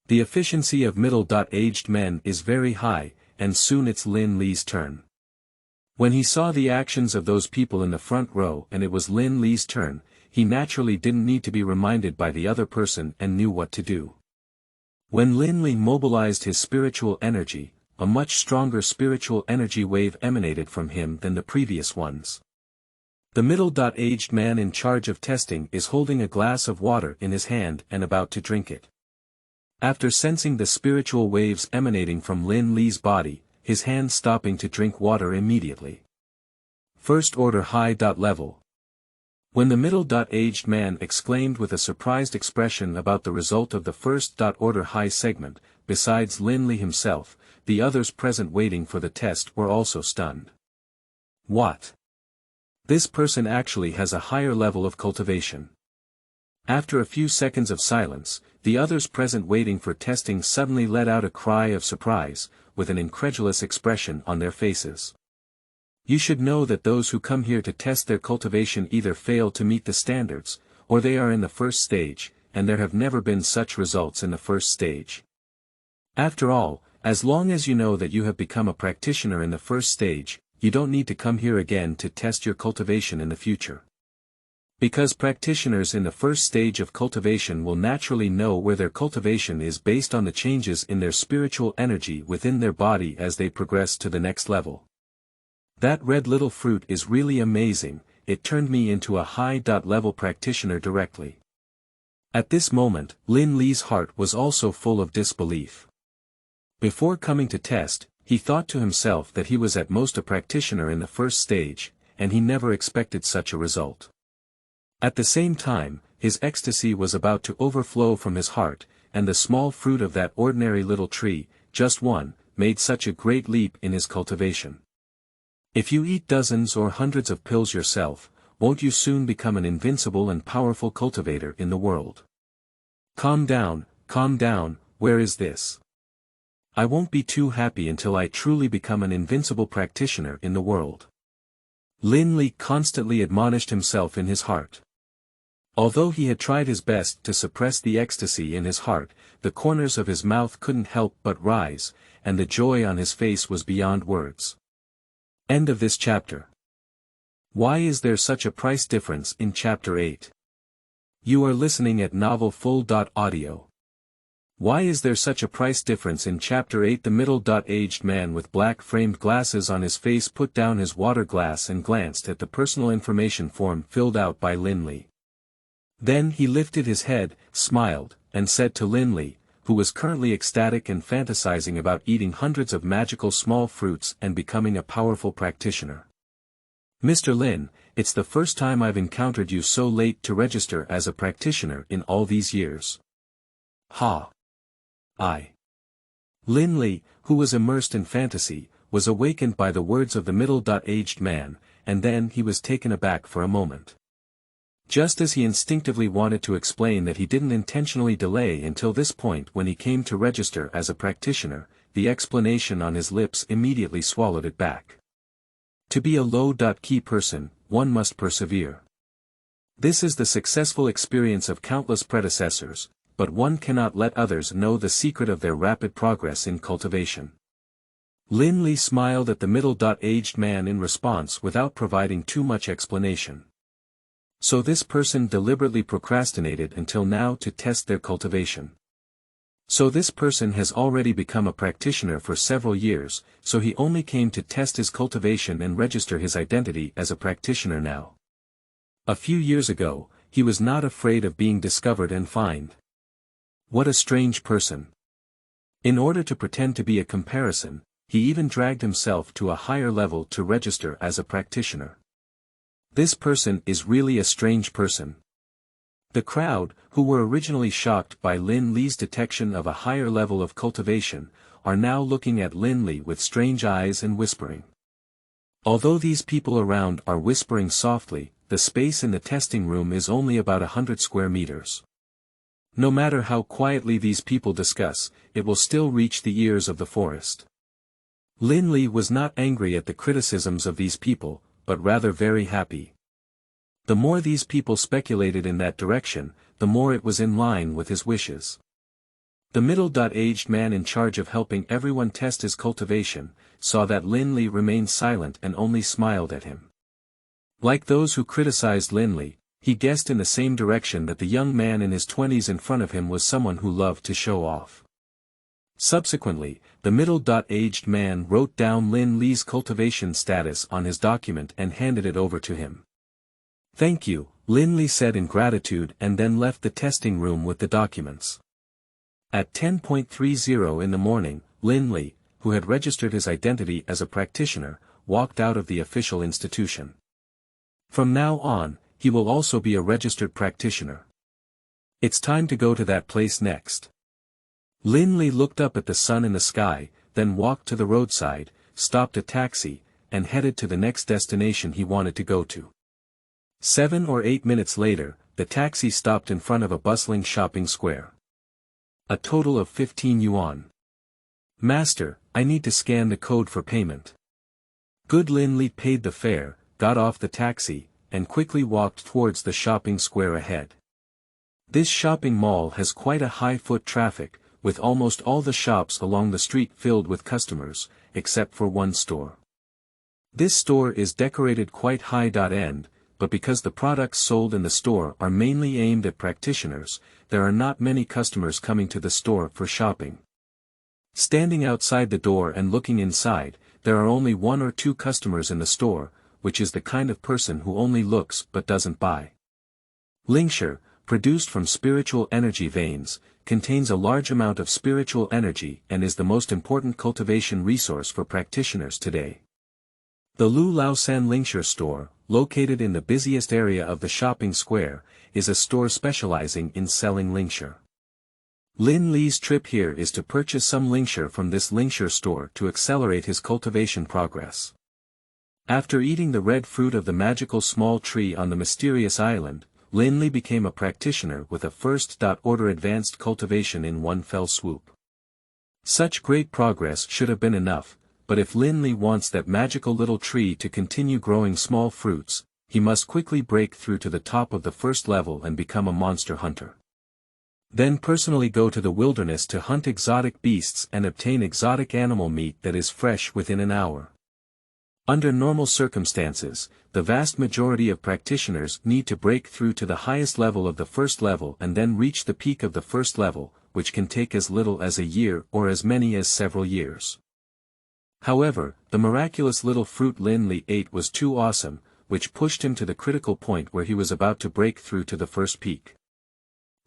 The efficiency of middle-aged men is very high, and soon it's Lin Li's turn. When he saw the actions of those people in the front row and it was Lin Li's turn, he naturally didn't need to be reminded by the other person and knew what to do. When Lin Li mobilized his spiritual energy, a much stronger spiritual energy wave emanated from him than the previous ones. The middle-aged man in charge of testing is holding a glass of water in his hand and about to drink it. After sensing the spiritual waves emanating from Lin Li's body, his hand stopping to drink water immediately. First order high level. When the middle-aged man exclaimed with a surprised expression about the result of the first order high segment, besides Lin Li himself, the others present waiting for the test were also stunned. What? This person actually has a higher level of cultivation. After a few seconds of silence, the others present waiting for testing suddenly let out a cry of surprise, with an incredulous expression on their faces. You should know that those who come here to test their cultivation either fail to meet the standards, or they are in the first stage, and there have never been such results in the first stage. After all, as long as you know that you have become a practitioner in the first stage, you don't need to come here again to test your cultivation in the future. Because practitioners in the first stage of cultivation will naturally know where their cultivation is based on the changes in their spiritual energy within their body as they progress to the next level. That red little fruit is really amazing, it turned me into a high-level practitioner directly. At this moment, Lin Li's heart was also full of disbelief. Before coming to test, he thought to himself that he was at most a practitioner in the first stage, and he never expected such a result. At the same time, his ecstasy was about to overflow from his heart, and the small fruit of that ordinary little tree, just one, made such a great leap in his cultivation. If you eat dozens or hundreds of pills yourself, won't you soon become an invincible and powerful cultivator in the world? Calm down, where is this? I won't be too happy until I truly become an invincible practitioner in the world. Lin Li constantly admonished himself in his heart. Although he had tried his best to suppress the ecstasy in his heart, the corners of his mouth couldn't help but rise, and the joy on his face was beyond words. End of this chapter. Why is there such a price difference in Chapter 8? You are listening at novelfull.audio. Why is there such a price difference in Chapter 8? The middle-aged man with black-framed glasses on his face put down his water glass and glanced at the personal information form filled out by Lin Li. Then he lifted his head, smiled, and said to Lin Li, who was currently ecstatic and fantasizing about eating hundreds of magical small fruits and becoming a powerful practitioner. Mr. Lin, it's the first time I've encountered you so late to register as a practitioner in all these years. Ha! Lin Li, who was immersed in fantasy, was awakened by the words of the middle-aged man, and then he was taken aback for a moment. Just as he instinctively wanted to explain that he didn't intentionally delay until this point when he came to register as a practitioner, the explanation on his lips immediately swallowed it back. To be a low-key person, one must persevere. This is the successful experience of countless predecessors, but one cannot let others know the secret of their rapid progress in cultivation. Lin Li smiled at the middle-aged man in response without providing too much explanation. So this person deliberately procrastinated until now to test their cultivation. So this person has already become a practitioner for several years, so he only came to test his cultivation and register his identity as a practitioner now. A few years ago, he was not afraid of being discovered and fined. What a strange person. In order to pretend to be a comparison, he even dragged himself to a higher level to register as a practitioner. This person is really a strange person. The crowd, who were originally shocked by Lin Li's detection of a higher level of cultivation, are now looking at Lin Li with strange eyes and whispering. Although these people around are whispering softly, the space in the testing room is only about 100 square meters. No matter how quietly these people discuss, it will still reach the ears of the forest. Lin Li was not angry at the criticisms of these people, but rather very happy. The more these people speculated in that direction, the more it was in line with his wishes. The middle-aged man in charge of helping everyone test his cultivation, saw that Lin Li remained silent and only smiled at him. Like those who criticized Lin Li, he guessed in the same direction that the young man in his 20s in front of him was someone who loved to show off. Subsequently, the middle-aged man wrote down Lin Li's cultivation status on his document and handed it over to him. "Thank you," Lin Li said in gratitude and then left the testing room with the documents. At 10:30 in the morning, Lin Li, who had registered his identity as a practitioner, walked out of the official institution. From now on, he will also be a registered practitioner. It's time to go to that place next. Lin Li looked up at the sun in the sky, then walked to the roadside, stopped a taxi, and headed to the next destination he wanted to go to. 7 or 8 minutes later, the taxi stopped in front of a bustling shopping square. A total of 15 yuan. Master, I need to scan the code for payment. Good Lin Li paid the fare, got off the taxi, and quickly walked towards the shopping square ahead. This shopping mall has quite a high foot traffic, with almost all the shops along the street filled with customers, except for one store. This store is decorated quite high-end, but because the products sold in the store are mainly aimed at practitioners, there are not many customers coming to the store for shopping. Standing outside the door and looking inside, there are only 1 or 2 customers in the store, which is the kind of person who only looks but doesn't buy. Lingshi, produced from spiritual energy veins, contains a large amount of spiritual energy and is the most important cultivation resource for practitioners today. The Lu Laosan Lingshi store, located in the busiest area of the shopping square, is a store specializing in selling Lingshi. Lin Li's trip here is to purchase some Lingshi from this Lingshi store to accelerate his cultivation progress. After eating the red fruit of the magical small tree on the mysterious island, Lin Li became a practitioner with a first-order advanced cultivation in one fell swoop. Such great progress should have been enough, but if Lin Li wants that magical little tree to continue growing small fruits, he must quickly break through to the top of the first level and become a monster hunter. Then personally go to the wilderness to hunt exotic beasts and obtain exotic animal meat that is fresh within an hour. Under normal circumstances, the vast majority of practitioners need to break through to the highest level of the first level and then reach the peak of the first level, which can take as little as a year or as many as several years. However, the miraculous little fruit Lin Li ate was too awesome, which pushed him to the critical point where he was about to break through to the first peak.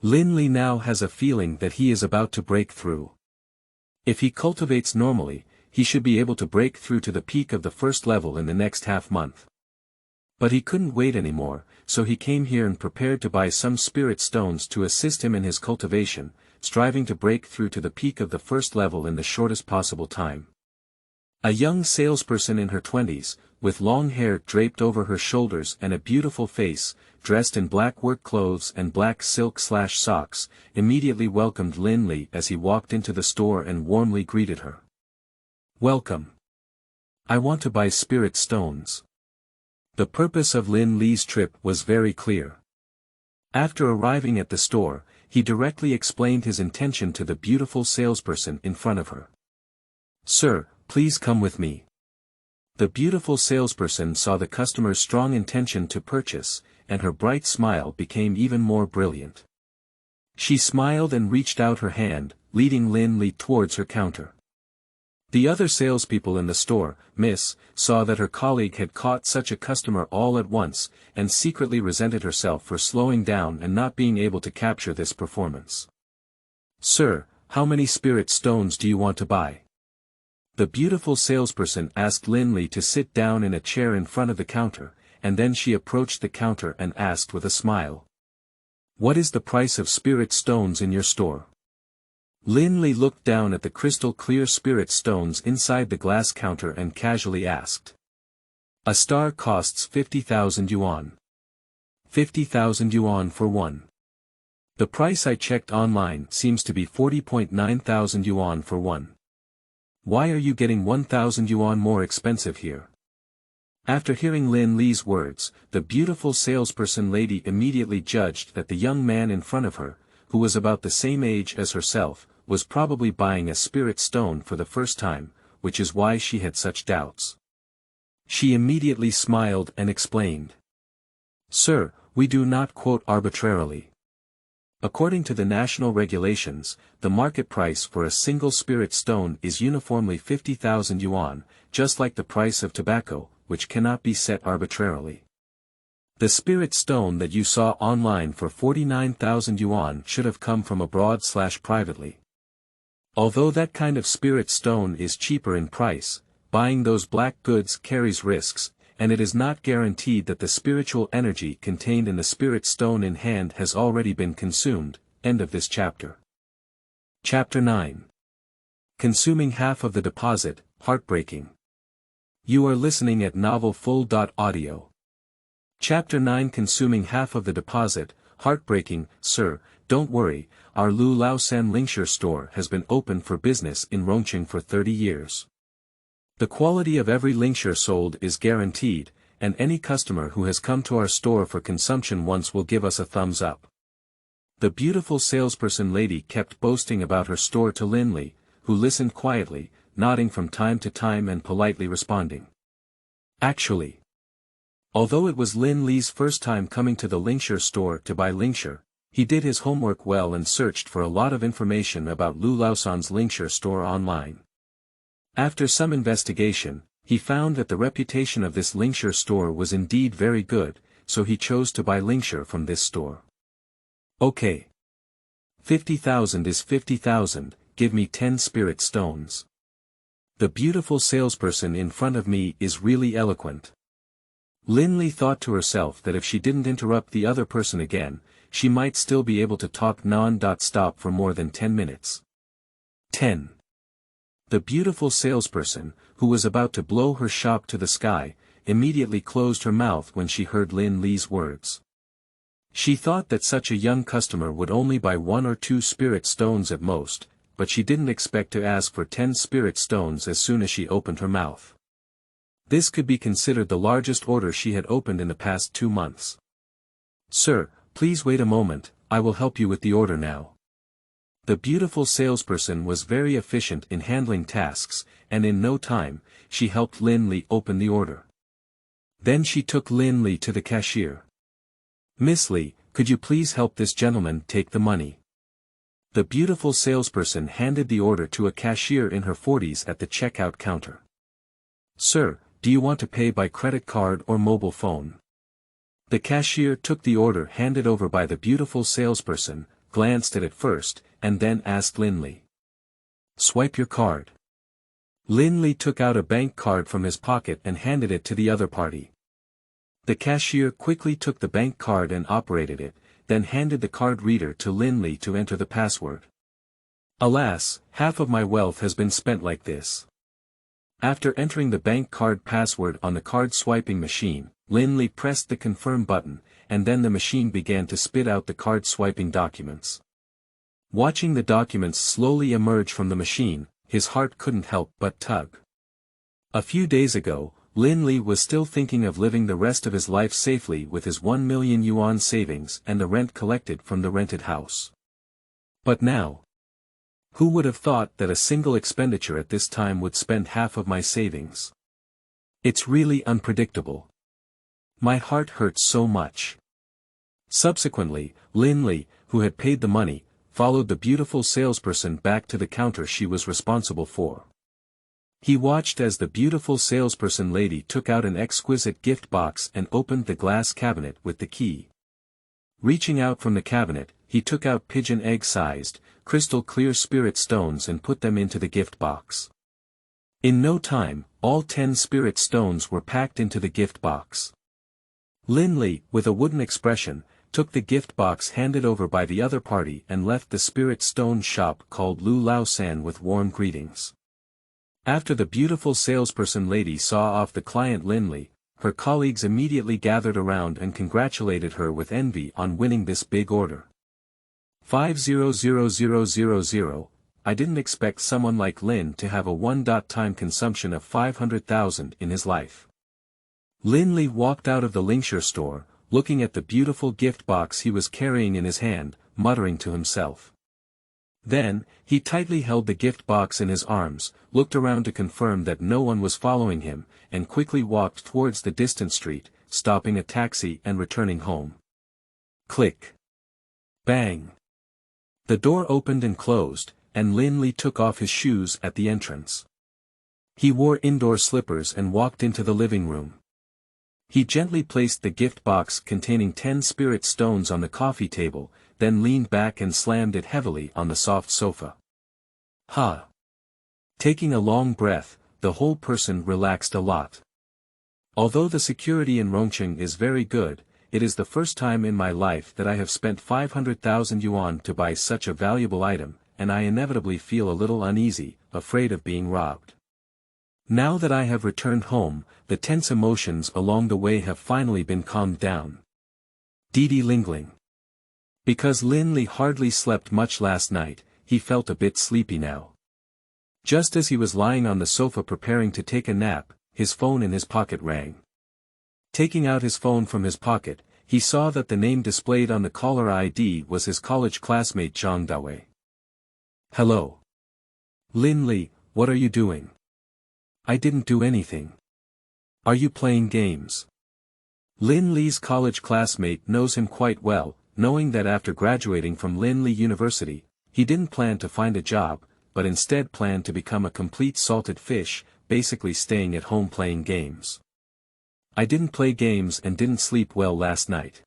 Lin Li now has a feeling that he is about to break through. If he cultivates normally, he should be able to break through to the peak of the first level in the next half-month. But he couldn't wait anymore, so he came here and prepared to buy some spirit stones to assist him in his cultivation, striving to break through to the peak of the first level in the shortest possible time. A young salesperson in her 20s, with long hair draped over her shoulders and a beautiful face, dressed in black work clothes and black silk/socks, immediately welcomed Lin Li as he walked into the store and warmly greeted her. "Welcome. I want to buy spirit stones." The purpose of Lin Li's trip was very clear. After arriving at the store, he directly explained his intention to the beautiful salesperson in front of her. "Sir, please come with me." The beautiful salesperson saw the customer's strong intention to purchase, and her bright smile became even more brilliant. She smiled and reached out her hand, leading Lin Li towards her counter. The other salespeople in the store, saw that her colleague had caught such a customer all at once, and secretly resented herself for slowing down and not being able to capture this performance. "Sir, how many spirit stones do you want to buy?" The beautiful salesperson asked Lin Li to sit down in a chair in front of the counter, and then she approached the counter and asked with a smile. "What is the price of spirit stones in your store?" Lin Li looked down at the crystal-clear spirit stones inside the glass counter and casually asked. "A star costs 50,000 yuan. 50,000 yuan for one. The price I checked online seems to be 40.9 thousand yuan for one. Why are you getting 1,000 yuan more expensive here?" After hearing Lin Li's words, the beautiful salesperson lady immediately judged that the young man in front of her, who was about the same age as herself, was probably buying a spirit stone for the first time, which is why she had such doubts. She immediately smiled and explained. "Sir, we do not quote arbitrarily. According to the national regulations, the market price for a single spirit stone is uniformly 50,000 yuan, just like the price of tobacco, which cannot be set arbitrarily. The spirit stone that you saw online for 49,000 yuan should have come from abroad/privately. Although that kind of spirit stone is cheaper in price, buying those black goods carries risks, and it is not guaranteed that the spiritual energy contained in the spirit stone in hand has already been consumed." End of this chapter. Chapter 9. Consuming half of the deposit, heartbreaking. You are listening at novelfull.audio. Chapter 9. Consuming half of the deposit, heartbreaking, sir, don't worry, our Lu Laosan Lingshire store has been open for business in Rongqing for 30 years. The quality of every Lingshire sold is guaranteed, and any customer who has come to our store for consumption once will give us a thumbs up. The beautiful salesperson lady kept boasting about her store to Lin Li, who listened quietly, nodding from time to time and politely responding. Actually, although it was Lin Li's first time coming to the Lingshire store to buy Lingshire, he did his homework well and searched for a lot of information about Lu Laosan's Lingshire store online. After some investigation, he found that the reputation of this Lingshire store was indeed very good, so he chose to buy Lingshire from this store. Okay. 50,000 is 50,000, give me 10 spirit stones. The beautiful salesperson in front of me is really eloquent. Lin Li thought to herself that if she didn't interrupt the other person again, she might still be able to talk non-stop for more than 10 minutes. 10. The beautiful salesperson, who was about to blow her shop to the sky, immediately closed her mouth when she heard Lin Li's words. She thought that such a young customer would only buy 1 or 2 spirit stones at most, but she didn't expect to ask for 10 spirit stones as soon as she opened her mouth. This could be considered the largest order she had opened in the past 2 months. Sir, please wait a moment, I will help you with the order now. The beautiful salesperson was very efficient in handling tasks, and in no time, she helped Lin Li open the order. Then she took Lin Li to the cashier. Miss Li, could you please help this gentleman take the money? The beautiful salesperson handed the order to a cashier in her 40s at the checkout counter. Sir, do you want to pay by credit card or mobile phone? The cashier took the order handed over by the beautiful salesperson, glanced at it first, and then asked Lin Li. Swipe your card. Lin Li took out a bank card from his pocket and handed it to the other party. The cashier quickly took the bank card and operated it, then handed the card reader to Lin Li to enter the password. Alas, half of my wealth has been spent like this. After entering the bank card password on the card swiping machine, Lin Li pressed the confirm button, and then the machine began to spit out the card swiping documents. Watching the documents slowly emerge from the machine, his heart couldn't help but tug. A few days ago, Lin Li was still thinking of living the rest of his life safely with his 1 million yuan savings and the rent collected from the rented house. But now, who would have thought that a single expenditure at this time would spend half of my savings? It's really unpredictable. My heart hurts so much. Subsequently, Lin Li, who had paid the money, followed the beautiful salesperson back to the counter she was responsible for. He watched as the beautiful salesperson lady took out an exquisite gift box and opened the glass cabinet with the key. Reaching out from the cabinet, he took out pigeon egg-sized, crystal-clear spirit stones and put them into the gift box. In no time, all 10 spirit stones were packed into the gift box. Lin Li, with a wooden expression, took the gift box handed over by the other party and left the spirit stone shop called Lu Laosan with warm greetings. After the beautiful salesperson lady saw off the client Lin Li, her colleagues immediately gathered around and congratulated her with envy on winning this big order. 500000, I didn't expect someone like Lin to have a one-time consumption of 500,000 in his life. Lin Li walked out of the Lingshire store, looking at the beautiful gift box he was carrying in his hand, muttering to himself. Then, he tightly held the gift box in his arms, looked around to confirm that no one was following him, and quickly walked towards the distant street, stopping a taxi and returning home. Click. Bang. The door opened and closed, and Lin Li took off his shoes at the entrance. He wore indoor slippers and walked into the living room. He gently placed the gift box containing 10 spirit stones on the coffee table, then leaned back and slammed it heavily on the soft sofa. Ha! Taking a long breath, the whole person relaxed a lot. Although the security in Rongqing is very good, it is the first time in my life that I have spent 500,000 yuan to buy such a valuable item, and I inevitably feel a little uneasy, afraid of being robbed. Now that I have returned home, the tense emotions along the way have finally been calmed down. Didi Lingling. Because Lin Li hardly slept much last night, he felt a bit sleepy now. Just as he was lying on the sofa preparing to take a nap, his phone in his pocket rang. Taking out his phone from his pocket, he saw that the name displayed on the caller ID was his college classmate Zhang Dawei. Hello. Lin Li, what are you doing? I didn't do anything. Are you playing games? Lin Li's college classmate knows him quite well, knowing that after graduating from Lin Li University, he didn't plan to find a job, but instead planned to become a complete salted fish, basically staying at home playing games. I didn't play games and didn't sleep well last night.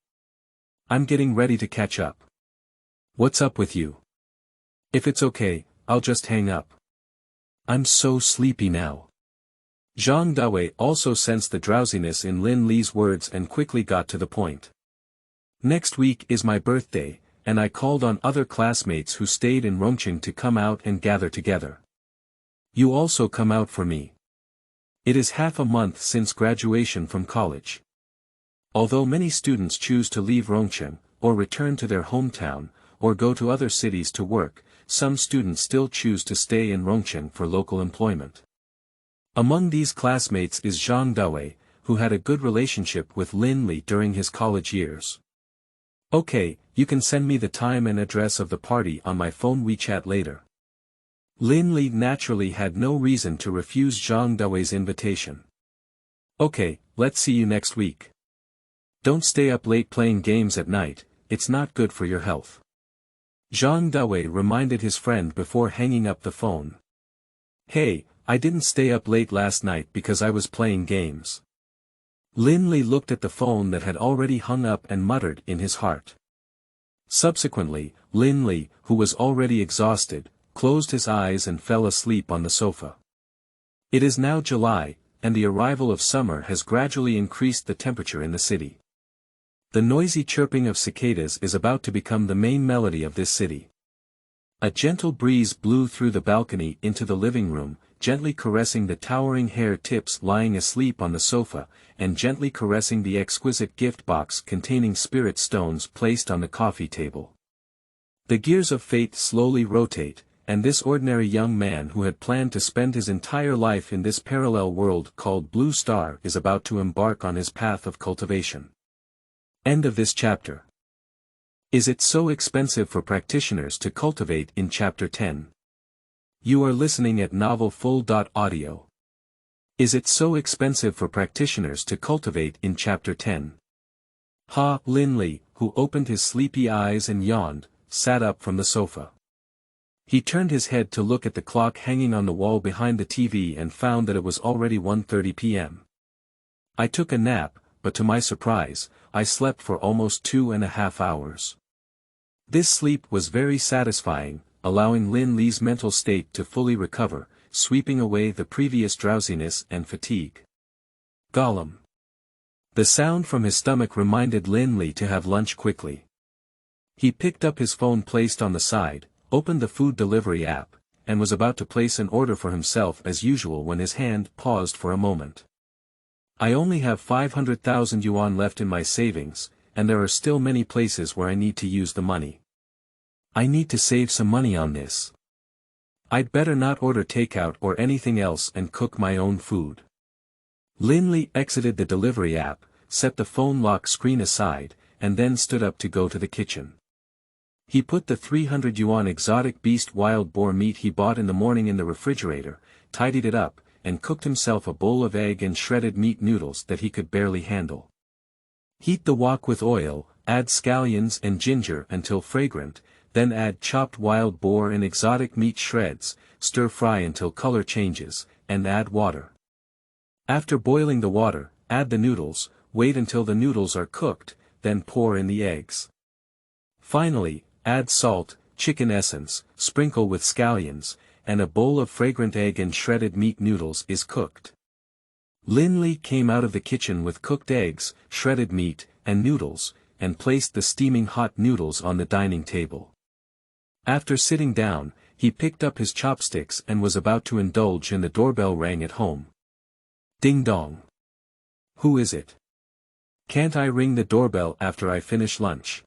I'm getting ready to catch up. What's up with you? If it's okay, I'll just hang up. I'm so sleepy now. Zhang Dawei also sensed the drowsiness in Lin Li's words and quickly got to the point. Next week is my birthday, and I called on other classmates who stayed in Rongqing to come out and gather together. You also come out for me. It is half a month since graduation from college. Although many students choose to leave Rongqing, or return to their hometown, or go to other cities to work, some students still choose to stay in Rongqing for local employment. Among these classmates is Zhang Dawei, who had a good relationship with Lin Li during his college years. Okay, you can send me the time and address of the party on my phone WeChat later. Lin Li naturally had no reason to refuse Zhang Dawei's invitation. Okay, let's see you next week. Don't stay up late playing games at night, it's not good for your health. Zhang Dawei reminded his friend before hanging up the phone. Hey, I didn't stay up late last night because I was playing games. Lin Li looked at the phone that had already hung up and muttered in his heart. Subsequently, Lin Li, who was already exhausted, closed his eyes and fell asleep on the sofa. It is now July, and the arrival of summer has gradually increased the temperature in the city. The noisy chirping of cicadas is about to become the main melody of this city. A gentle breeze blew through the balcony into the living room, gently caressing the towering hair tips lying asleep on the sofa, and gently caressing the exquisite gift box containing spirit stones placed on the coffee table. The gears of fate slowly rotate, and this ordinary young man who had planned to spend his entire life in this parallel world called Blue Star is about to embark on his path of cultivation. End of this chapter. Is it so expensive for practitioners to cultivate in Chapter 10? You are listening at novelfull.audio. Is it so expensive for practitioners to cultivate in Chapter 10? Lin Li, who opened his sleepy eyes and yawned, sat up from the sofa. He turned his head to look at the clock hanging on the wall behind the TV and found that it was already 1:30 p.m. I took a nap, but to my surprise, I slept for almost 2.5 hours. This sleep was very satisfying, allowing Lin Li's mental state to fully recover, sweeping away the previous drowsiness and fatigue. Gollum. The sound from his stomach reminded Lin Li to have lunch quickly. He picked up his phone placed on the side, opened the food delivery app, and was about to place an order for himself as usual when his hand paused for a moment. I only have 500,000 yuan left in my savings, and there are still many places where I need to use the money. I need to save some money on this. I'd better not order takeout or anything else and cook my own food. Lin Li exited the delivery app, set the phone lock screen aside, and then stood up to go to the kitchen. He put the 300 yuan exotic beast wild boar meat he bought in the morning in the refrigerator, tidied it up, and cooked himself a bowl of egg and shredded meat noodles that he could barely handle. Heat the wok with oil, add scallions and ginger until fragrant, then add chopped wild boar and exotic meat shreds, stir fry until color changes, and add water. After boiling the water, add the noodles, wait until the noodles are cooked, then pour in the eggs. Finally, add salt, chicken essence, sprinkle with scallions, and a bowl of fragrant egg and shredded meat noodles is cooked. Lin Li came out of the kitchen with cooked eggs, shredded meat, and noodles, and placed the steaming hot noodles on the dining table. After sitting down, he picked up his chopsticks and was about to indulge and the doorbell rang at home. Ding dong. Who is it? Can't I ring the doorbell after I finish lunch?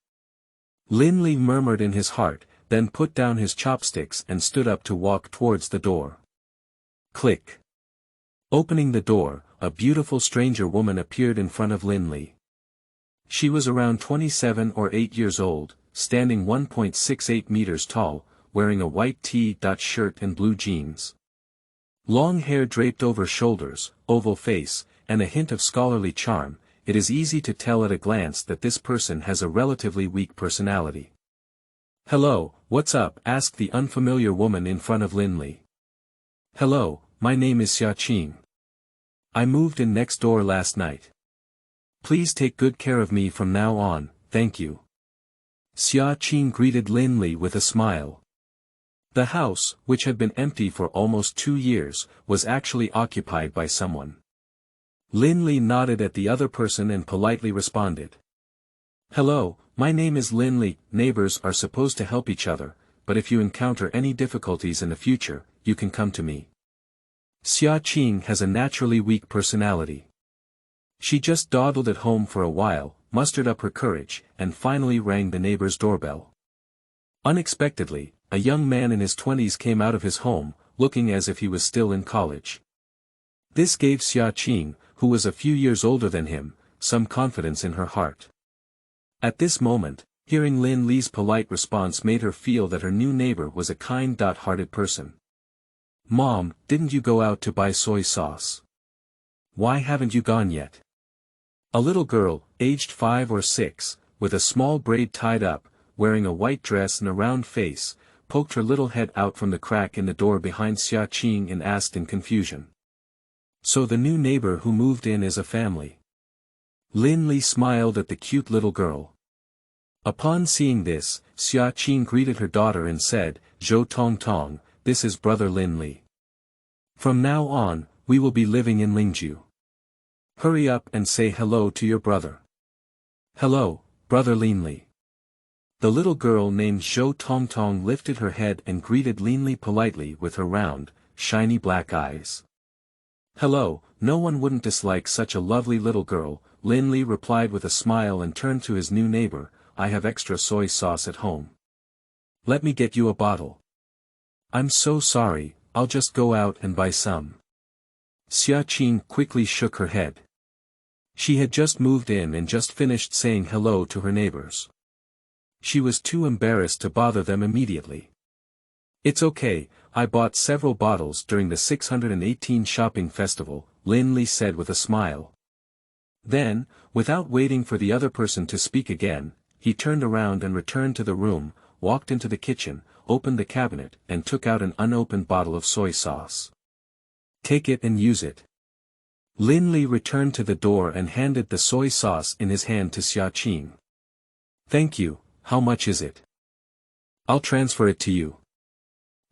Lin Li murmured in his heart, then put down his chopsticks and stood up to walk towards the door. Click. Opening the door, a beautiful stranger woman appeared in front of Lin Li. She was around 27 or 8 years old, standing 1.68 meters tall, wearing a white T-shirt and blue jeans. Long hair draped over shoulders, oval face, and a hint of scholarly charm. It is easy to tell at a glance that this person has a relatively weak personality. "Hello, what's up?" asked the unfamiliar woman in front of Lin Li. "Hello, my name is Xia Qing. I moved in next door last night. Please take good care of me from now on, thank you." Xia Qing greeted Lin Li with a smile. The house, which had been empty for almost 2 years, was actually occupied by someone. Lin Li nodded at the other person and politely responded. "Hello, my name is Lin Li." Neighbors are supposed to help each other, but if you encounter any difficulties in the future, you can come to me. Xia Qing has a naturally weak personality. She just dawdled at home for a while, mustered up her courage, and finally rang the neighbor's doorbell. Unexpectedly, a young man in his 20s came out of his home, looking as if he was still in college. This gave Xia Qing, who was a few years older than him, some confidence in her heart. At this moment, hearing Lin Li's polite response made her feel that her new neighbor was a kind-hearted person. "Mom, didn't you go out to buy soy sauce? Why haven't you gone yet?" A little girl, aged 5 or 6, with a small braid tied up, wearing a white dress and a round face, poked her little head out from the crack in the door behind Xia Qing and asked in confusion. "So the new neighbor who moved in is a family?" Lin Li smiled at the cute little girl. Upon seeing this, Xia Qing greeted her daughter and said, "Zhou Tong Tong, this is brother Lin Li. From now on, we will be living in Lingju. Hurry up and say hello to your brother." "Hello, brother Lin Li." The little girl named Zhou Tong Tong lifted her head and greeted Lin Li politely with her round, shiny black eyes. "Hello, no one wouldn't dislike such a lovely little girl," Lin Li replied with a smile and turned to his new neighbor. "I have extra soy sauce at home. Let me get you a bottle." "I'm so sorry, I'll just go out and buy some." Xia Qing quickly shook her head. She had just moved in and just finished saying hello to her neighbors. She was too embarrassed to bother them immediately. "It's okay, I bought several bottles during the 618 shopping festival," Lin Li said with a smile. Then, without waiting for the other person to speak again, he turned around and returned to the room, walked into the kitchen, opened the cabinet and took out an unopened bottle of soy sauce. "Take it and use it." Lin Li returned to the door and handed the soy sauce in his hand to Xia Qing. "Thank you, how much is it?" "I'll transfer it to you."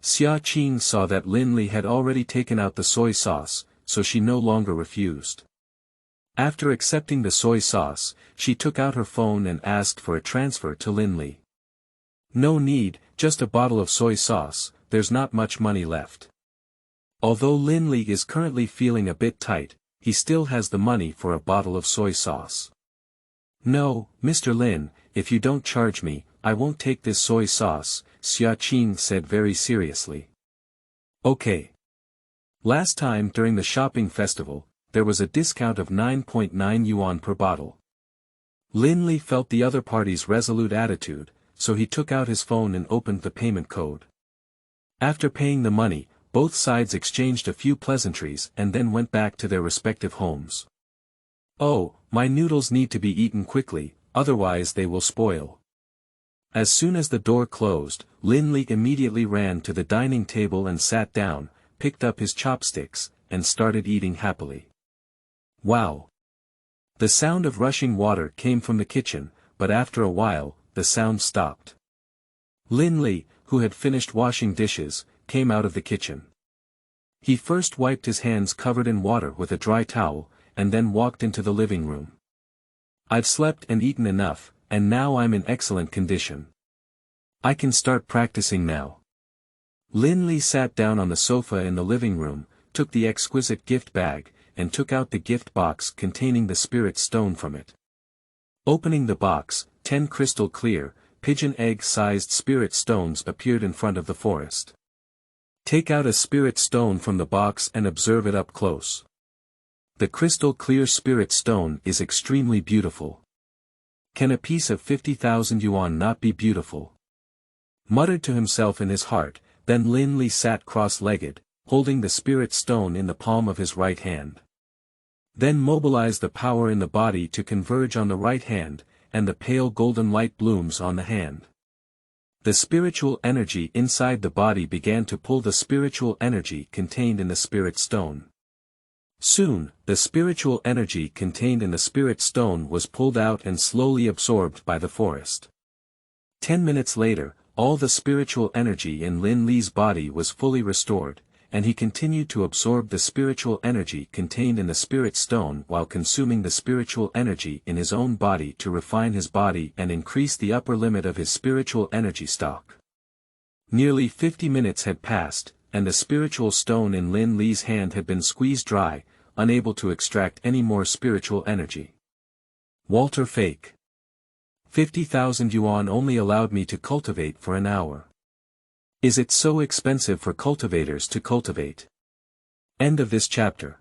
Xia Qing saw that Lin Li had already taken out the soy sauce, so she no longer refused. After accepting the soy sauce, she took out her phone and asked for a transfer to Lin Li. "No need, just a bottle of soy sauce, there's not much money left." Although Lin Li is currently feeling a bit tight, he still has the money for a bottle of soy sauce. "No, Mr. Lin, if you don't charge me, I won't take this soy sauce," Xia Qing said very seriously. "Okay." Last time during the shopping festival, there was a discount of 9.9 yuan per bottle. Lin Li felt the other party's resolute attitude, so he took out his phone and opened the payment code. After paying the money, both sides exchanged a few pleasantries and then went back to their respective homes. "Oh, my noodles need to be eaten quickly, otherwise they will spoil." As soon as the door closed, Lin Li immediately ran to the dining table and sat down, picked up his chopsticks, and started eating happily. Wow! The sound of rushing water came from the kitchen, but after a while, the sound stopped. Lin Li, who had finished washing dishes, came out of the kitchen. He first wiped his hands covered in water with a dry towel, and then walked into the living room. "I've slept and eaten enough, and now I'm in excellent condition. I can start practicing now." Lin Li sat down on the sofa in the living room, took the exquisite gift bag, and took out the gift box containing the spirit stone from it. Opening the box, 10 crystal clear, pigeon egg-sized spirit stones appeared in front of the forest. Take out a spirit stone from the box and observe it up close. The crystal-clear spirit stone is extremely beautiful. Can a piece of 50,000 yuan not be beautiful? Muttered to himself in his heart, then Lin Li sat cross-legged, holding the spirit stone in the palm of his right hand. Then mobilize the power in the body to converge on the right hand, and the pale golden light blooms on the hand. The spiritual energy inside the body began to pull the spiritual energy contained in the spirit stone. Soon, the spiritual energy contained in the spirit stone was pulled out and slowly absorbed by the forest. 10 minutes later, all the spiritual energy in Lin Li's body was fully restored, and he continued to absorb the spiritual energy contained in the spirit stone while consuming the spiritual energy in his own body to refine his body and increase the upper limit of his spiritual energy stock. Nearly 50 minutes had passed, and the spiritual stone in Lin Li's hand had been squeezed dry, unable to extract any more spiritual energy. Walter Fake. 50,000 yuan only allowed me to cultivate for an hour. Is it so expensive for cultivators to cultivate? End of this chapter.